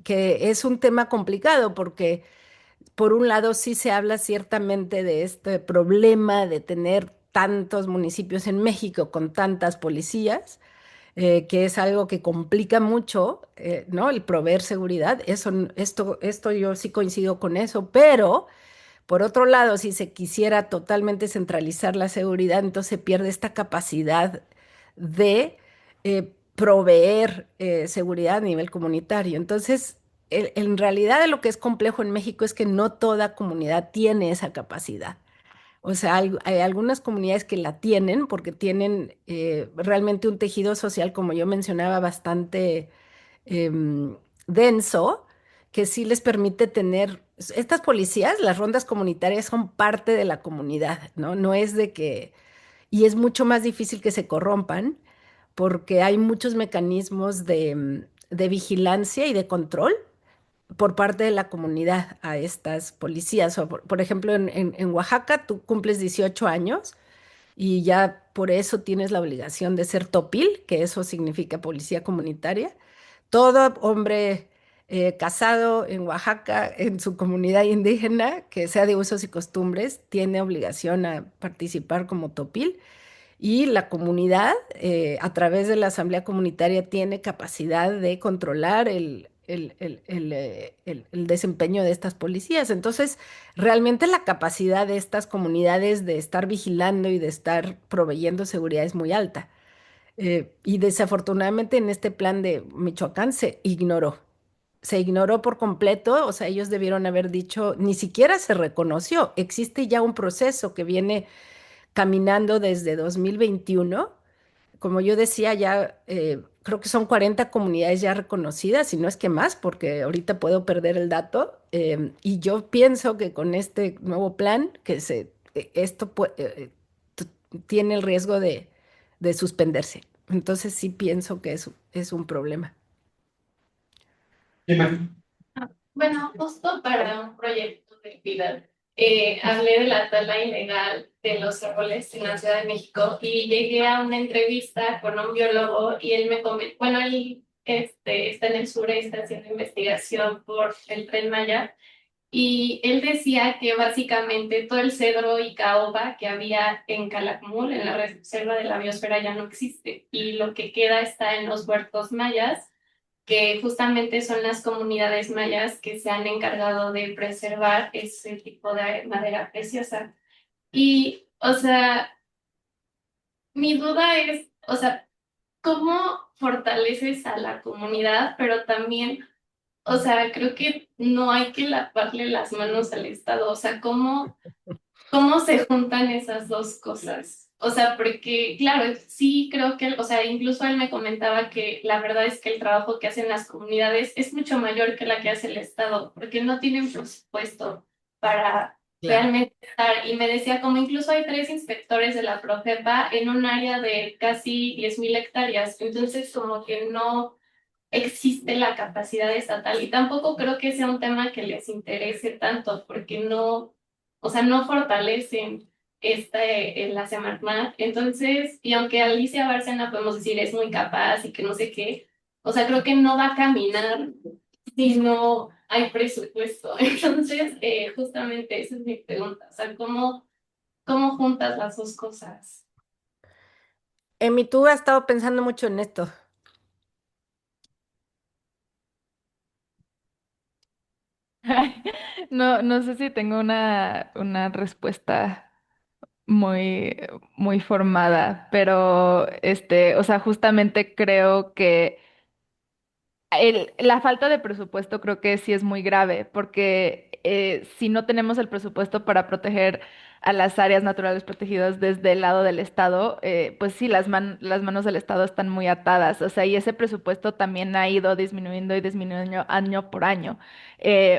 es un tema complicado porque por un lado sí se habla ciertamente de este problema de tener tantos municipios en México con tantas policías, que es algo que complica mucho, ¿no? El proveer seguridad. Esto yo sí coincido con eso, pero por otro lado, si se quisiera totalmente centralizar la seguridad, entonces se pierde esta capacidad de proveer seguridad a nivel comunitario. Entonces, en realidad lo que es complejo en México es que no toda comunidad tiene esa capacidad. O sea, hay algunas comunidades que la tienen porque tienen realmente un tejido social, como yo mencionaba, bastante denso, que sí les permite tener, estas policías, las rondas comunitarias son parte de la comunidad, ¿no? No es de que, y es mucho más difícil que se corrompan porque hay muchos mecanismos de vigilancia y de control por parte de la comunidad a estas policías. O por ejemplo, en Oaxaca tú cumples 18 años y ya por eso tienes la obligación de ser topil, que eso significa policía comunitaria. Todo hombre casado en Oaxaca, en su comunidad indígena, que sea de usos y costumbres, tiene obligación a participar como topil. Y la comunidad, a través de la asamblea comunitaria, tiene capacidad de controlar el desempeño de estas policías. Entonces, realmente la capacidad de estas comunidades de estar vigilando y de estar proveyendo seguridad es muy alta. Y desafortunadamente en este plan de Michoacán se ignoró. Se ignoró por completo, o sea, ellos debieron haber dicho, ni siquiera se reconoció. Existe ya un proceso que viene caminando desde 2021. Como yo decía, ya creo que son 40 comunidades ya reconocidas, y no es que más, porque ahorita puedo perder el dato. Y yo pienso que con este nuevo plan, esto tiene el riesgo de suspenderse. Entonces sí pienso que es un problema. Dime. Bueno, justo para un proyecto de vida, hablé de la tala ilegal de los árboles en la Ciudad de México y llegué a una entrevista con un biólogo y él me comentó, bueno, él está en el sur y está haciendo investigación por el Tren Maya y él decía que básicamente todo el cedro y caoba que había en Calakmul, en la reserva de la biosfera, ya no existe y lo que queda está en los huertos mayas, que justamente son las comunidades mayas que se han encargado de preservar ese tipo de madera preciosa. Y, o sea, mi duda es, o sea, ¿cómo fortaleces a la comunidad? Pero también, o sea, creo que no hay que lavarle las manos al Estado. O sea, ¿cómo se juntan esas dos cosas? O sea, porque, claro, sí creo que, o sea, incluso él me comentaba que la verdad es que el trabajo que hacen las comunidades es mucho mayor que la que hace el Estado, porque no tienen presupuesto para realmente estar. Y me decía, como incluso hay 3 inspectores de la Profepa en un área de casi 10,000 hectáreas, entonces como que no existe la capacidad estatal y tampoco creo que sea un tema que les interese tanto porque no, o sea, no fortalecen la Semarnat. Entonces, y aunque Alicia Bárcena podemos decir es muy capaz y que no sé qué, o sea, creo que no va a caminar si no hay presupuesto. Entonces, justamente esa es mi pregunta, o sea, ¿cómo juntas las dos cosas? Emi, tú has estado pensando mucho en esto. No, no sé si tengo una respuesta muy, muy formada, pero o sea, justamente creo que la falta de presupuesto creo que sí es muy grave, porque si no tenemos el presupuesto para proteger a las áreas naturales protegidas desde el lado del Estado, pues sí, las manos del Estado están muy atadas, o sea, y ese presupuesto también ha ido disminuyendo y disminuyendo año por año.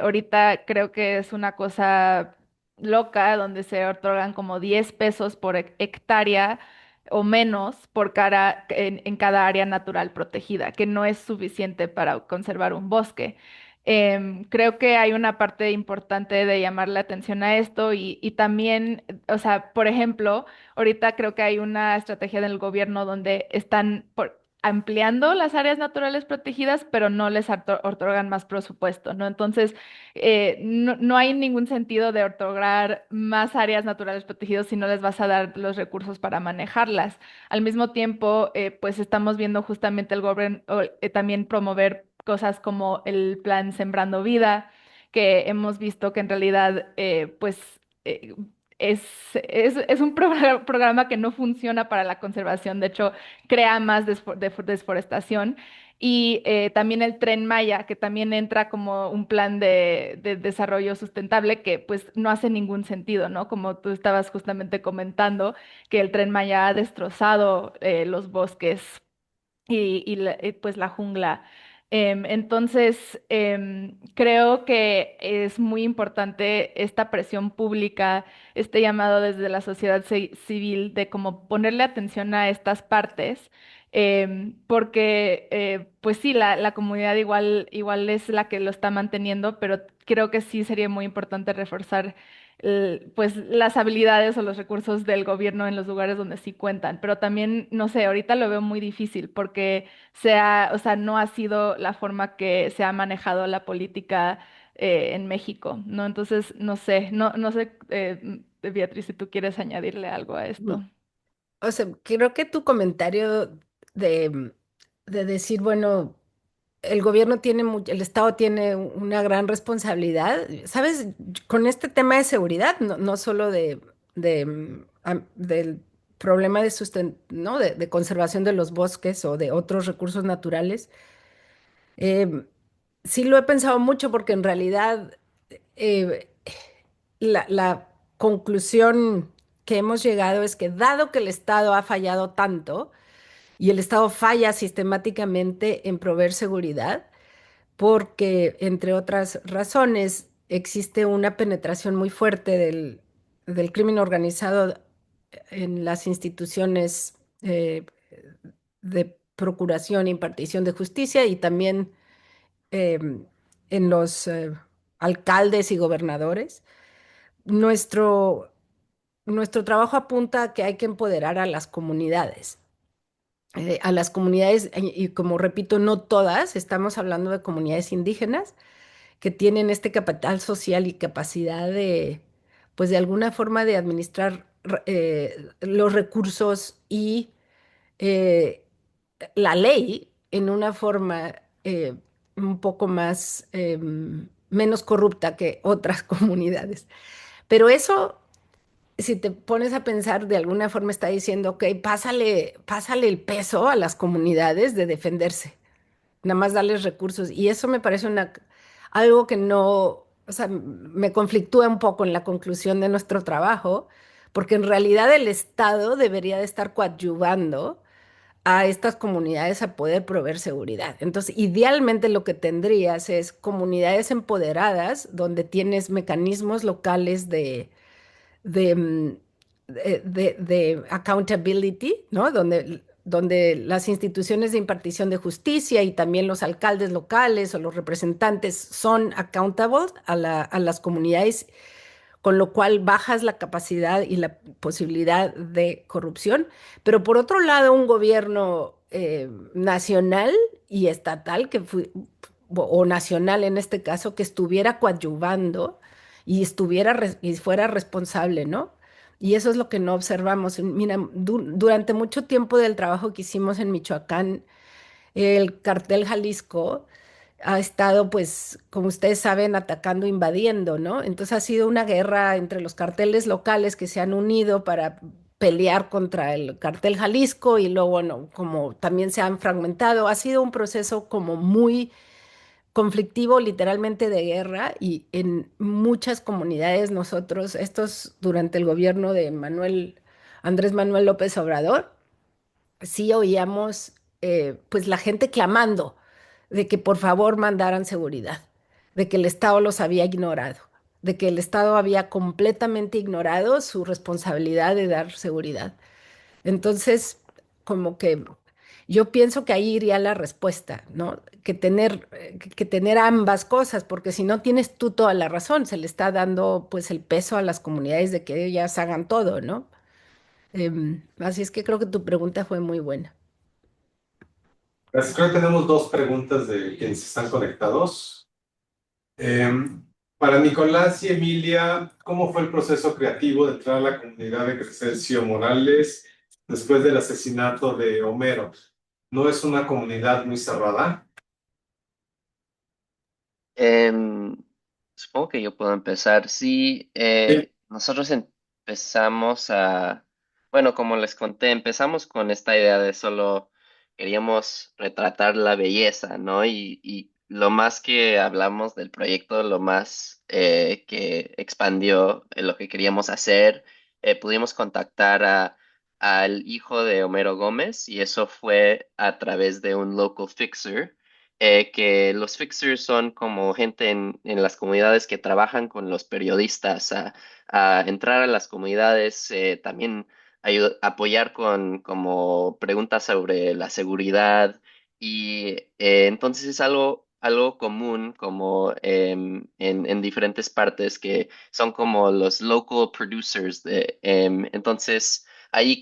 Ahorita creo que es una cosa loca donde se otorgan como 10 pesos por hectárea o menos por en cada área natural protegida, que no es suficiente para conservar un bosque. Creo que hay una parte importante de llamar la atención a esto y también, o sea, por ejemplo, ahorita creo que hay una estrategia del gobierno donde están ampliando las áreas naturales protegidas, pero no les otorgan más presupuesto, ¿no? Entonces, no hay ningún sentido de otorgar más áreas naturales protegidas si no les vas a dar los recursos para manejarlas. Al mismo tiempo, pues estamos viendo justamente el gobierno también promover cosas como el plan Sembrando Vida, que hemos visto que en realidad, pues, es un programa que no funciona para la conservación, de hecho, crea más deforestación. Y también el Tren Maya, que también entra como un plan de desarrollo sustentable que pues no hace ningún sentido, ¿no? Como tú estabas justamente comentando, que el Tren Maya ha destrozado los bosques y pues la jungla. Entonces, creo que es muy importante esta presión pública, este llamado desde la sociedad civil de como ponerle atención a estas partes porque pues sí, la comunidad igual es la que lo está manteniendo, pero creo que sí sería muy importante reforzar pues las habilidades o los recursos del gobierno en los lugares donde sí cuentan. Pero también, no sé, ahorita lo veo muy difícil porque o sea, no ha sido la forma que se ha manejado la política en México, ¿no? Entonces, no sé, Beatriz, si tú quieres añadirle algo a Mm, esto. O sea, creo que tu comentario de decir, bueno, el gobierno tiene el Estado tiene una gran responsabilidad, ¿sabes? Con este tema de seguridad, no solo del problema ¿no? de conservación de los bosques o de otros recursos naturales, eh, sí lo he pensado mucho porque en realidad eh, la conclusión que hemos llegado es que dado que el Estado ha fallado tanto y el Estado falla sistemáticamente en proveer seguridad, porque, entre otras razones, existe una penetración muy fuerte del crimen organizado en las instituciones de procuración e impartición de justicia y también em, en los alcaldes y gobernadores. Nuestro, nuestro trabajo apunta a que hay que empoderar a las comunidades, y como repito, no todas, estamos hablando de comunidades indígenas que tienen este capital social y capacidad pues de alguna forma de administrar los recursos y eh, la ley en una forma un poco más, menos corrupta que otras comunidades. Pero eso, si te pones a pensar, de alguna forma está diciendo, ok, pásale el peso a las comunidades de defenderse, nada más darles recursos. Y eso me parece algo que no, o sea, me conflictúa un poco en la conclusión de nuestro trabajo, porque en realidad el Estado debería de estar coadyuvando a estas comunidades a poder proveer seguridad. Entonces, idealmente lo que tendrías es comunidades empoderadas donde tienes mecanismos locales de, mm, de accountability, ¿no? Donde las instituciones de impartición de justicia y también los alcaldes locales o los representantes son accountable a las comunidades, con lo cual bajas la capacidad y la posibilidad de corrupción. Pero por otro lado, un gobierno nacional y estatal o nacional en este caso, que estuviera coadyuvando y y fuera responsable, ¿no? Y eso es lo que no observamos. Mira, durante mucho tiempo del trabajo que hicimos en Michoacán, el cartel Jalisco ha estado, pues, como ustedes saben, atacando, invadiendo, ¿no? Entonces ha sido una guerra entre los carteles locales que se han unido para pelear contra el cartel Jalisco y luego, bueno, como también se han fragmentado. Ha sido un proceso como muy conflictivo, literalmente de guerra, y en muchas comunidades nosotros, estos durante el gobierno de Andrés Manuel López Obrador, sí oíamos pues la gente clamando de que por favor mandaran seguridad, de que el Estado los había ignorado, de que el Estado había completamente ignorado su responsabilidad de dar seguridad. Entonces, como que yo pienso que ahí iría la respuesta, ¿no? Que tener ambas cosas, porque si no tienes tú toda la razón, se le está dando pues el peso a las comunidades de que ellas hagan todo, ¿no? Así es que creo que tu pregunta fue muy buena. Pues creo que tenemos dos preguntas de quienes están conectados. Para Nicolás y Emilia, ¿cómo fue el proceso creativo de entrar a la comunidad de Crescencio Morales después del asesinato de Homero? ¿No es una comunidad muy cerrada? Em, Supongo que yo puedo empezar. Sí, Sí. nosotros empezamos bueno, como les conté, empezamos con esta idea de solo queríamos retratar la belleza, ¿no? Y lo más que hablamos del proyecto, lo más que expandió en lo que queríamos hacer, pudimos contactar al hijo de Homero Gómez y eso fue a través de un local fixer que los fixers son como gente en las comunidades que trabajan con los periodistas a entrar a las comunidades, también apoyar con como preguntas sobre la seguridad y entonces es algo común como en diferentes partes que son como los local producers entonces ahí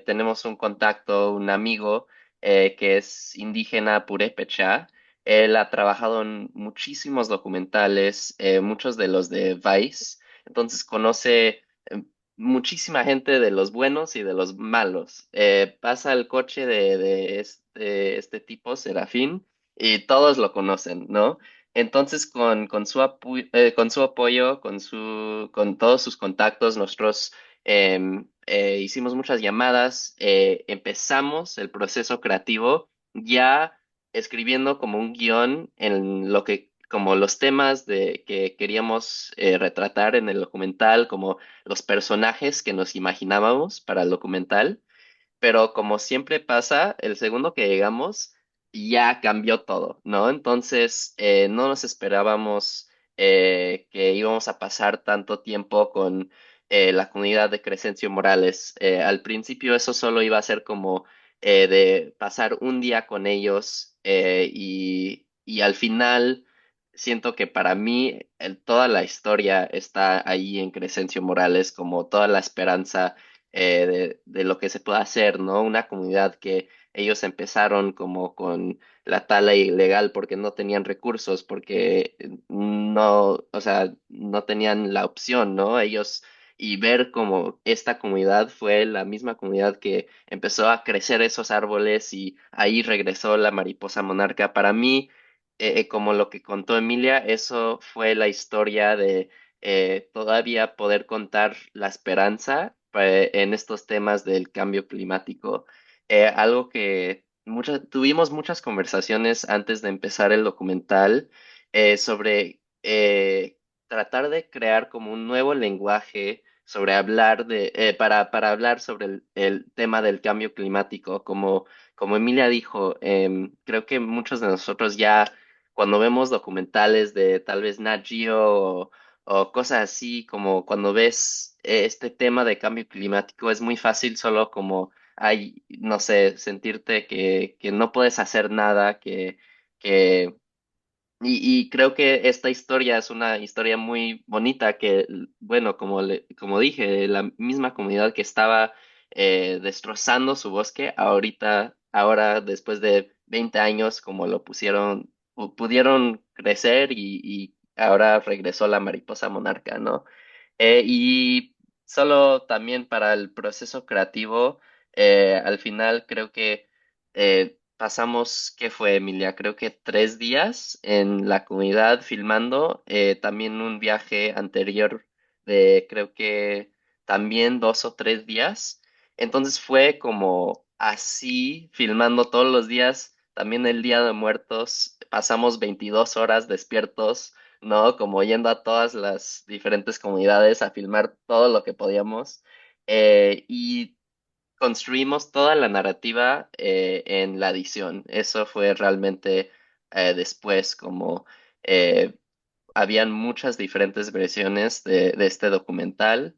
tenemos un contacto, un amigo que es indígena purépecha. Él ha trabajado en muchísimos documentales, muchos de los de Vice, entonces conoce muchísima gente de los buenos y de los malos. Pasa el coche de este tipo, Serafín, y todos lo conocen, ¿no? Entonces, con su apoyo, con todos sus contactos, nosotros hicimos muchas llamadas, empezamos el proceso creativo ya escribiendo como un guión en lo que, como los temas que queríamos retratar en el documental, como los personajes que nos imaginábamos para el documental, pero como siempre pasa, el segundo que llegamos ya cambió todo, ¿no? Entonces, no nos esperábamos que íbamos a pasar tanto tiempo con la comunidad de Crescencio Morales. Al principio eso solo iba a ser como de pasar un día con ellos y al final siento que para mí toda la historia está ahí en Crescencio Morales, como toda la esperanza de lo que se puede hacer, ¿no? Una comunidad que ellos empezaron como con la tala ilegal porque no tenían recursos, porque no, o sea, no tenían la opción, ¿no? Ellos y ver como esta comunidad fue la misma comunidad que empezó a crecer esos árboles y ahí regresó la mariposa monarca. Para mí, como lo que contó Emilia, eso fue la historia de todavía poder contar la esperanza en estos temas del cambio climático. Algo que tuvimos muchas conversaciones antes de empezar el documental sobre tratar de crear como un nuevo lenguaje sobre hablar para hablar sobre el tema del cambio climático. Como Emilia dijo, creo que muchos de nosotros ya cuando vemos documentales de tal vez Nat Geo o cosas así, como cuando ves este tema de cambio climático, es muy fácil solo como, ay, no sé, sentirte que no puedes hacer nada, que y creo que esta historia es una historia muy bonita que, bueno, como dije, la misma comunidad que estaba destrozando su bosque, ahora después de 20 años, como lo pudieron crecer y ahora regresó la mariposa monarca, ¿no? Y solo también para el proceso creativo, al final creo que pasamos, ¿qué fue, Emilia? Creo que 3 días en la comunidad filmando, también un viaje anterior de creo que también 2 o 3 días. Entonces fue como así, filmando todos los días, también el Día de Muertos, pasamos 22 horas despiertos, ¿no? Como yendo a todas las diferentes comunidades a filmar todo lo que podíamos. Y construimos toda la narrativa en la edición. Eso fue realmente después como eh, habían muchas diferentes versiones de este documental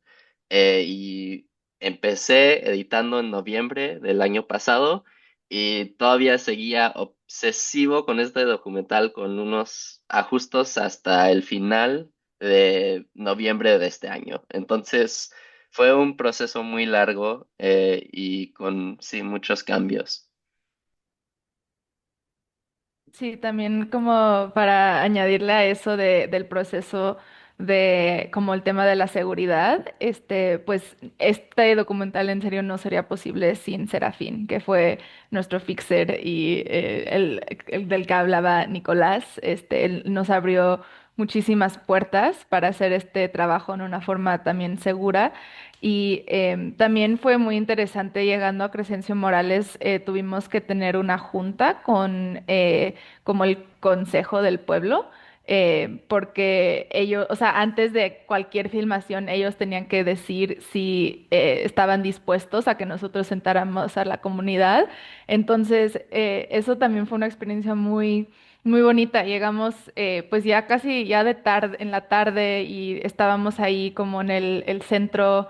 y empecé editando en noviembre del año pasado y todavía seguía obsesivo con este documental con unos ajustes hasta el final de noviembre de este año. Entonces fue un proceso muy largo y con sí muchos cambios. Sí, también como para añadirle a eso del proceso de como el tema de la seguridad, pues este documental en serio no sería posible sin Serafín, que fue nuestro fixer y el del que hablaba Nicolás. Él nos abrió muchísimas puertas para hacer este trabajo en una forma también segura. Y también fue muy interesante llegando a Crescencio Morales, tuvimos que tener una junta con como el consejo del pueblo, porque ellos, o sea, antes de cualquier filmación, ellos tenían que decir si estaban dispuestos a que nosotros sentáramos a la comunidad. Entonces, eso también fue una experiencia muy, muy bonita. Llegamos, pues ya casi ya de tarde, en la tarde, y estábamos ahí como en el centro.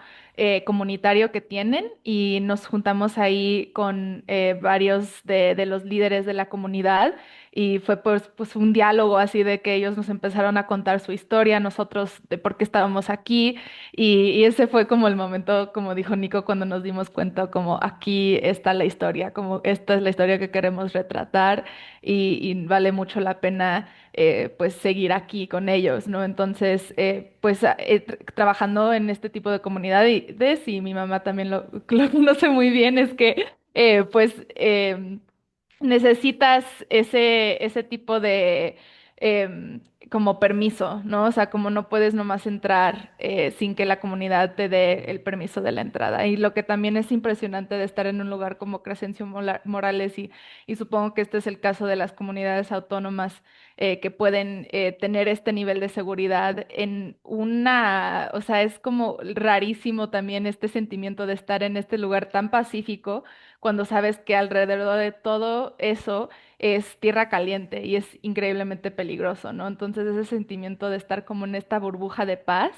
comunitario que tienen y nos juntamos ahí con varios de los líderes de la comunidad y fue pues un diálogo así de que ellos nos empezaron a contar su historia, nosotros de por qué estábamos aquí y ese fue como el momento, como dijo Nico, cuando nos dimos cuenta como aquí está la historia, como esta es la historia que queremos retratar y vale mucho la pena pues seguir aquí con ellos, ¿no? Entonces, pues trabajando en este tipo de comunidades y mi mamá también lo conoce muy bien, es que pues necesitas ese tipo de em, como permiso, ¿no? O sea, como no puedes nomás entrar sin que la comunidad te dé el permiso de la entrada. Y lo que también es impresionante de estar en un lugar como Crescencio Morales y supongo que este es el caso de las comunidades autónomas que pueden tener este nivel de seguridad en una, o sea, es como rarísimo también este sentimiento de estar en este lugar tan pacífico cuando sabes que alrededor de todo eso es tierra caliente y es increíblemente peligroso, ¿no? Entonces ese sentimiento de estar como en esta burbuja de paz,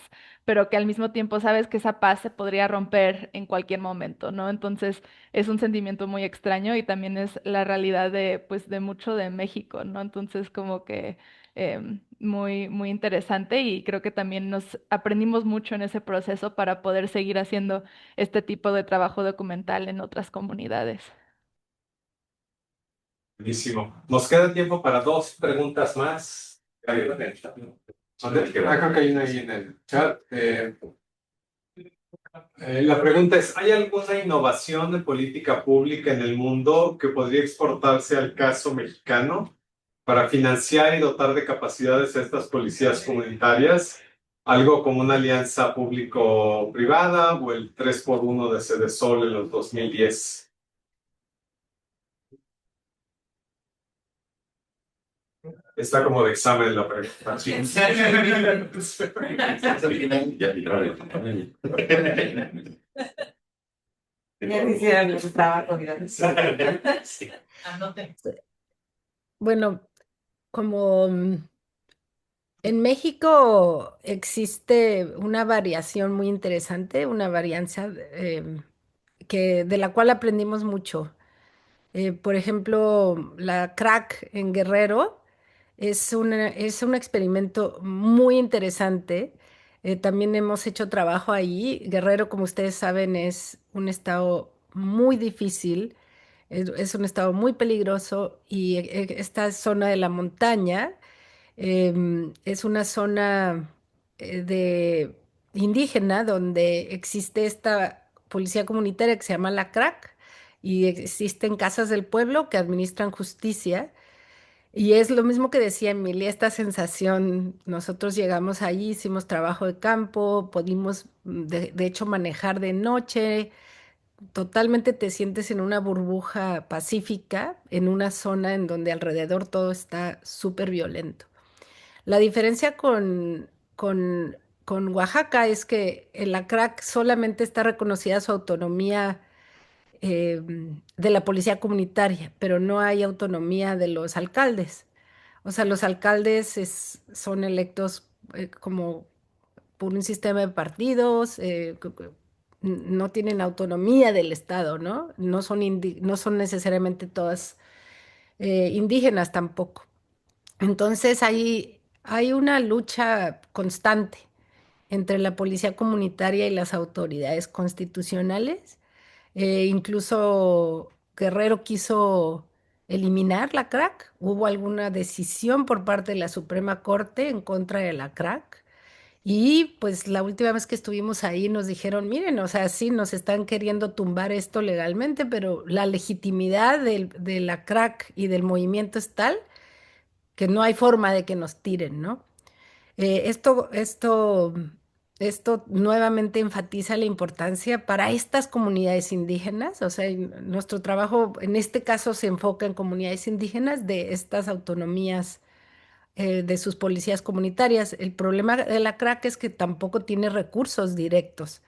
pero que al mismo tiempo sabes que esa paz se podría romper en cualquier momento, ¿no? Entonces es un sentimiento muy extraño y también es la realidad de, pues, de mucho de México, ¿no? Entonces como que muy interesante y creo que también nos aprendimos mucho en ese proceso para poder seguir haciendo este tipo de trabajo documental en otras comunidades. Buenísimo. Nos queda tiempo para dos preguntas más. Creo que hay una ahí en el chat. La pregunta es, ¿hay alguna innovación de política pública en el mundo que podría exportarse al caso mexicano para financiar y dotar de capacidades a estas policías comunitarias? Algo como una alianza público-privada o el 3x1 de Sedesol en los 2010. Está como de examen la pregunta. Ya quisieran que trabajo. Bueno, como en México existe una variación muy interesante, una varianza de la cual aprendimos mucho. Por ejemplo, la crack en Guerrero es un experimento muy interesante. También hemos hecho trabajo ahí. Guerrero, como ustedes saben, es un estado muy difícil, es un estado muy peligroso y esta zona de la montaña es una zona de indígena donde existe esta policía comunitaria que se llama la CRAC y existen casas del pueblo que administran justicia. Y es lo mismo que decía Emilia, esta sensación, nosotros llegamos allí, hicimos trabajo de campo, pudimos de hecho manejar de noche, totalmente te sientes en una burbuja pacífica, en una zona en donde alrededor todo está súper violento. La diferencia con Oaxaca es que en la CRAC solamente está reconocida su autonomía de la policía comunitaria, pero no hay autonomía de los alcaldes. O sea, los alcaldes son electos como por un sistema de partidos, no tienen autonomía del Estado, ¿no? No son necesariamente todas indígenas tampoco. Entonces hay una lucha constante entre la policía comunitaria y las autoridades constitucionales. Incluso Guerrero quiso eliminar la CRAC. Hubo alguna decisión por parte de la Suprema Corte en contra de la CRAC. Y pues la última vez que estuvimos ahí nos dijeron, miren, o sea, sí, nos están queriendo tumbar esto legalmente, pero la legitimidad de la CRAC y del movimiento es tal que no hay forma de que nos tiren, ¿no? Eh, esto, esto, esto nuevamente enfatiza la importancia para estas comunidades indígenas, o sea, nuestro trabajo en este caso se enfoca en comunidades indígenas de estas autonomías de sus policías comunitarias. El problema de la CRAC es que tampoco tiene recursos directos.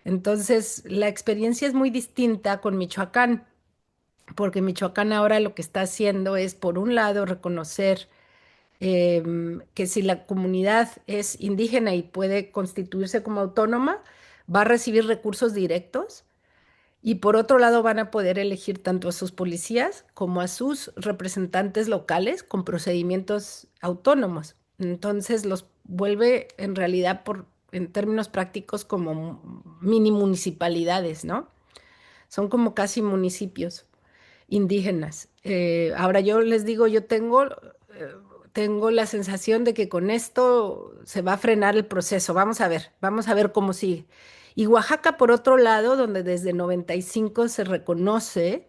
Entonces, la experiencia es muy distinta con Michoacán, porque Michoacán ahora lo que está haciendo es, por un lado, reconocer que si la comunidad es indígena y puede constituirse como autónoma, va a recibir recursos directos y por otro lado van a poder elegir tanto a sus policías como a sus representantes locales con procedimientos autónomos. Entonces los vuelve en realidad en términos prácticos como mini municipalidades, ¿no? Son como casi municipios indígenas. Ahora yo les digo, tengo la sensación de que con esto se va a frenar el proceso. Vamos a ver cómo sigue. Y Oaxaca, por otro lado, donde desde 95 se reconoce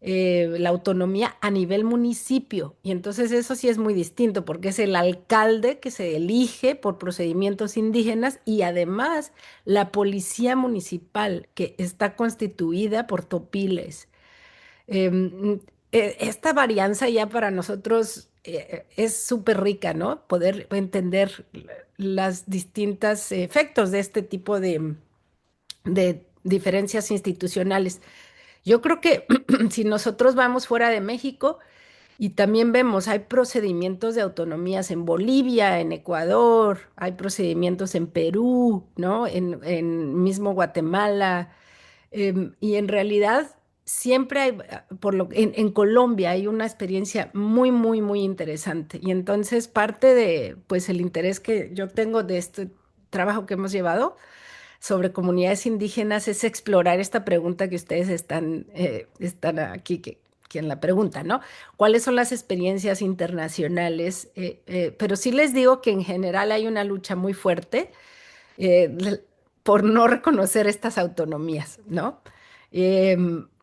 la autonomía a nivel municipio. Y entonces eso sí es muy distinto, porque es el alcalde que se elige por procedimientos indígenas y además la policía municipal, que está constituida por topiles. Em, Esta varianza ya para nosotros es súper rica, ¿no? Poder entender las distintos efectos de este tipo de diferencias institucionales. Yo creo que si nosotros vamos fuera de México y también vemos, hay procedimientos de autonomías en Bolivia, en Ecuador, hay procedimientos en Perú, ¿no? En mismo Guatemala. Y en realidad siempre hay, en Colombia hay una experiencia muy, muy, muy interesante. Y entonces parte de, pues, el interés que yo tengo de este trabajo que hemos llevado sobre comunidades indígenas es explorar esta pregunta que ustedes están aquí, quien la pregunta, ¿no? ¿Cuáles son las experiencias internacionales? Pero sí les digo que en general hay una lucha muy fuerte por no reconocer estas autonomías, ¿no?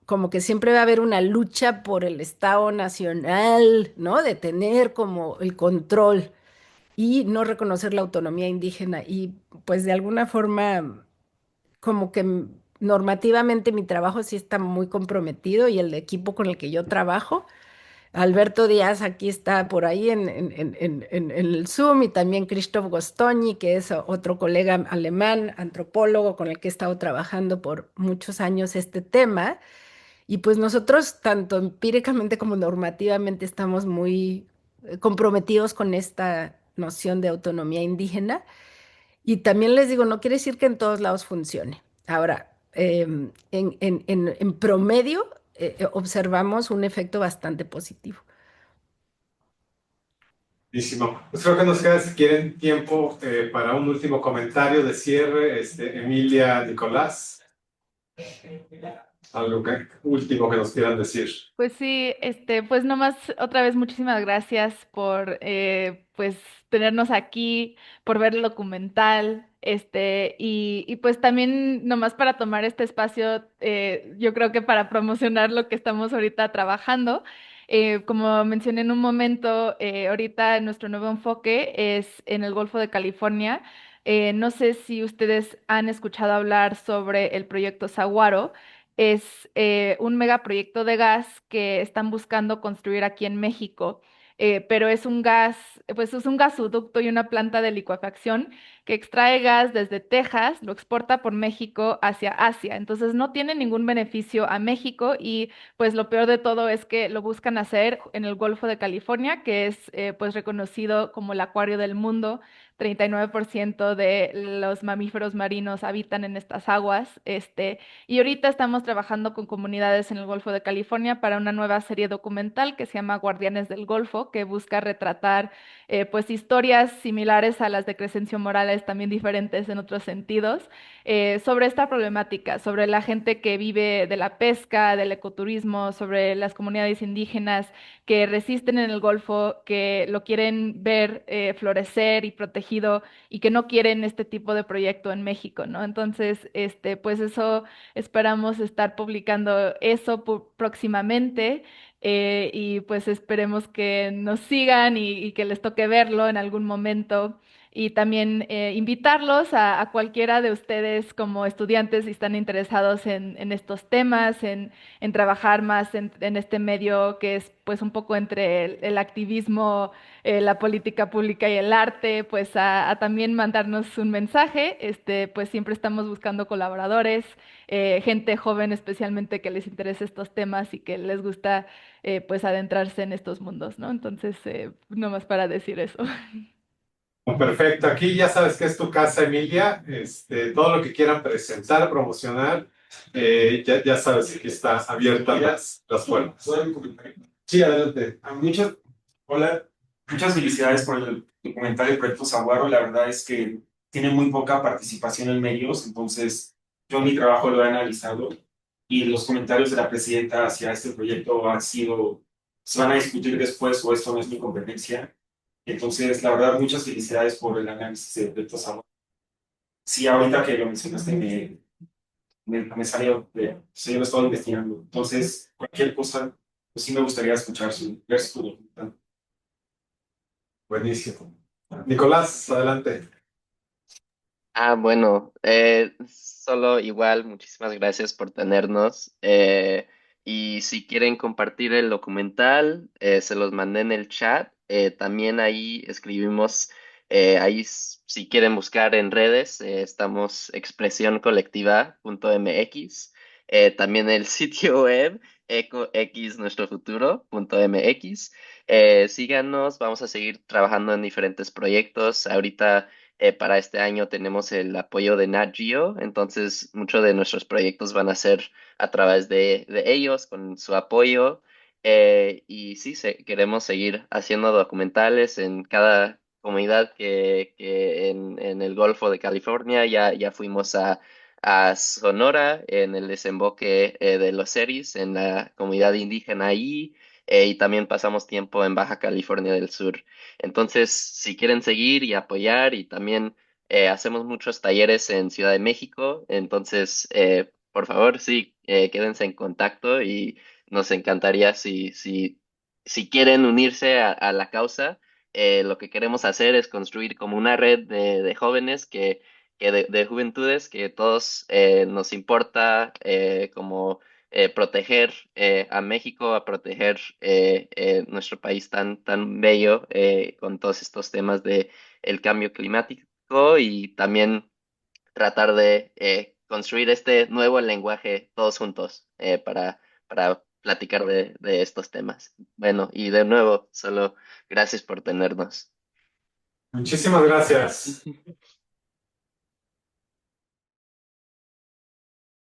Como que siempre va a haber una lucha por el Estado nacional, ¿no? De tener como el control y no reconocer la autonomía indígena. Y pues de alguna forma, como que normativamente mi trabajo sí está muy comprometido y el equipo con el que yo trabajo. Alberto Díaz aquí está por ahí en el Zoom y también Christoph Gostoni, que es otro colega alemán, antropólogo con el que he estado trabajando por muchos años este tema. Y pues nosotros, tanto empíricamente como normativamente, estamos muy comprometidos con esta noción de autonomía indígena. Y también les digo, no quiere decir que en todos lados funcione. Ahora, en promedio, observamos un efecto bastante positivo. Buenísimo. Pues creo que nos queda, si quieren, tiempo para un último comentario de cierre. Emilia, Nicolás, algo último que nos quieran decir. Pues sí, pues nomás otra vez muchísimas gracias por pues tenernos aquí, por ver el documental, y pues también nomás para tomar este espacio, yo creo que para promocionar lo que estamos ahorita trabajando. Como mencioné en un momento, ahorita nuestro nuevo enfoque es en el Golfo de California. No sé si ustedes han escuchado hablar sobre el proyecto Saguaro. Es un megaproyecto de gas que están buscando construir aquí en México, pero es un gas, pues es un gasoducto y una planta de licuefacción que extrae gas desde Texas, lo exporta por México hacia Asia. Entonces no tiene ningún beneficio a México y pues lo peor de todo es que lo buscan hacer en el Golfo de California, que es pues reconocido como el acuario del mundo. 39% de los mamíferos marinos habitan en estas aguas, y ahorita estamos trabajando con comunidades en el Golfo de California para una nueva serie documental que se llama Guardianes del Golfo, que busca retratar pues historias similares a las de Crescencio Morales, también diferentes en otros sentidos, sobre esta problemática, sobre la gente que vive de la pesca, del ecoturismo, sobre las comunidades indígenas que resisten en el Golfo, que lo quieren ver florecer y protegido y que no quieren este tipo de proyecto en México, ¿no? Entonces, pues eso esperamos estar publicando eso próximamente, y pues esperemos que nos sigan y que les toque verlo en algún momento. Y también invitarlos a cualquiera de ustedes como estudiantes si están interesados en estos temas, en trabajar más en este medio que es pues un poco entre el activismo, la política pública y el arte, pues a también mandarnos un mensaje. Pues siempre estamos buscando colaboradores, gente joven especialmente que les interese estos temas y que les gusta pues adentrarse en estos mundos, ¿no? Entonces, nomás para decir eso. Perfecto, aquí ya sabes que es tu casa, Emilia. Todo lo que quieran presentar, promocionar, ya sabes que aquí está abierta las puertas. ¿Puedo comentar? Sí, adelante. Hola, muchas felicidades por el documental del Proyecto Saguaro. La verdad es que tiene muy poca participación en medios, entonces yo mi trabajo lo he analizado y los comentarios de la presidenta hacia este proyecto han sido, se van a discutir después o esto no es mi competencia. Entonces, la verdad, muchas felicidades por el análisis del Proyecto Saguaro. Sí, ahorita que lo mencionaste me salió, sí, yo lo estaba investigando. Entonces, cualquier cosa, pues sí me gustaría escuchar ver su documental. Buenísimo. Nicolás, adelante. Bueno, solo igual, muchísimas gracias por tenernos. Y si quieren compartir el documental, se los mandé en el chat. También ahí escribimos, si quieren buscar en redes, estamos expresioncolectiva.mx. También el sitio web, ecoxnuestrofuturo.mx. Síganos, vamos a seguir trabajando en diferentes proyectos. Ahorita para este año tenemos el apoyo de Nat Geo, entonces muchos de nuestros proyectos van a ser a través de ellos, con su apoyo. Y sí, queremos seguir haciendo documentales en cada comunidad que en el Golfo de California. Ya fuimos a Sonora, en el desemboque de los Seris, en la comunidad indígena ahí. Y también pasamos tiempo en Baja California del Sur. Entonces, si quieren seguir y apoyar, y también hacemos muchos talleres en Ciudad de México, entonces, por favor, sí, quédense en contacto y nos encantaría si quieren unirse a la causa. Lo que queremos hacer es construir como una red de jóvenes de juventudes que todos nos importa como proteger a México, a proteger nuestro país tan bello con todos estos temas de el cambio climático, y también tratar de construir este nuevo lenguaje todos juntos para platicar de estos temas. Bueno, y de nuevo, solo gracias por tenernos. Muchísimas gracias.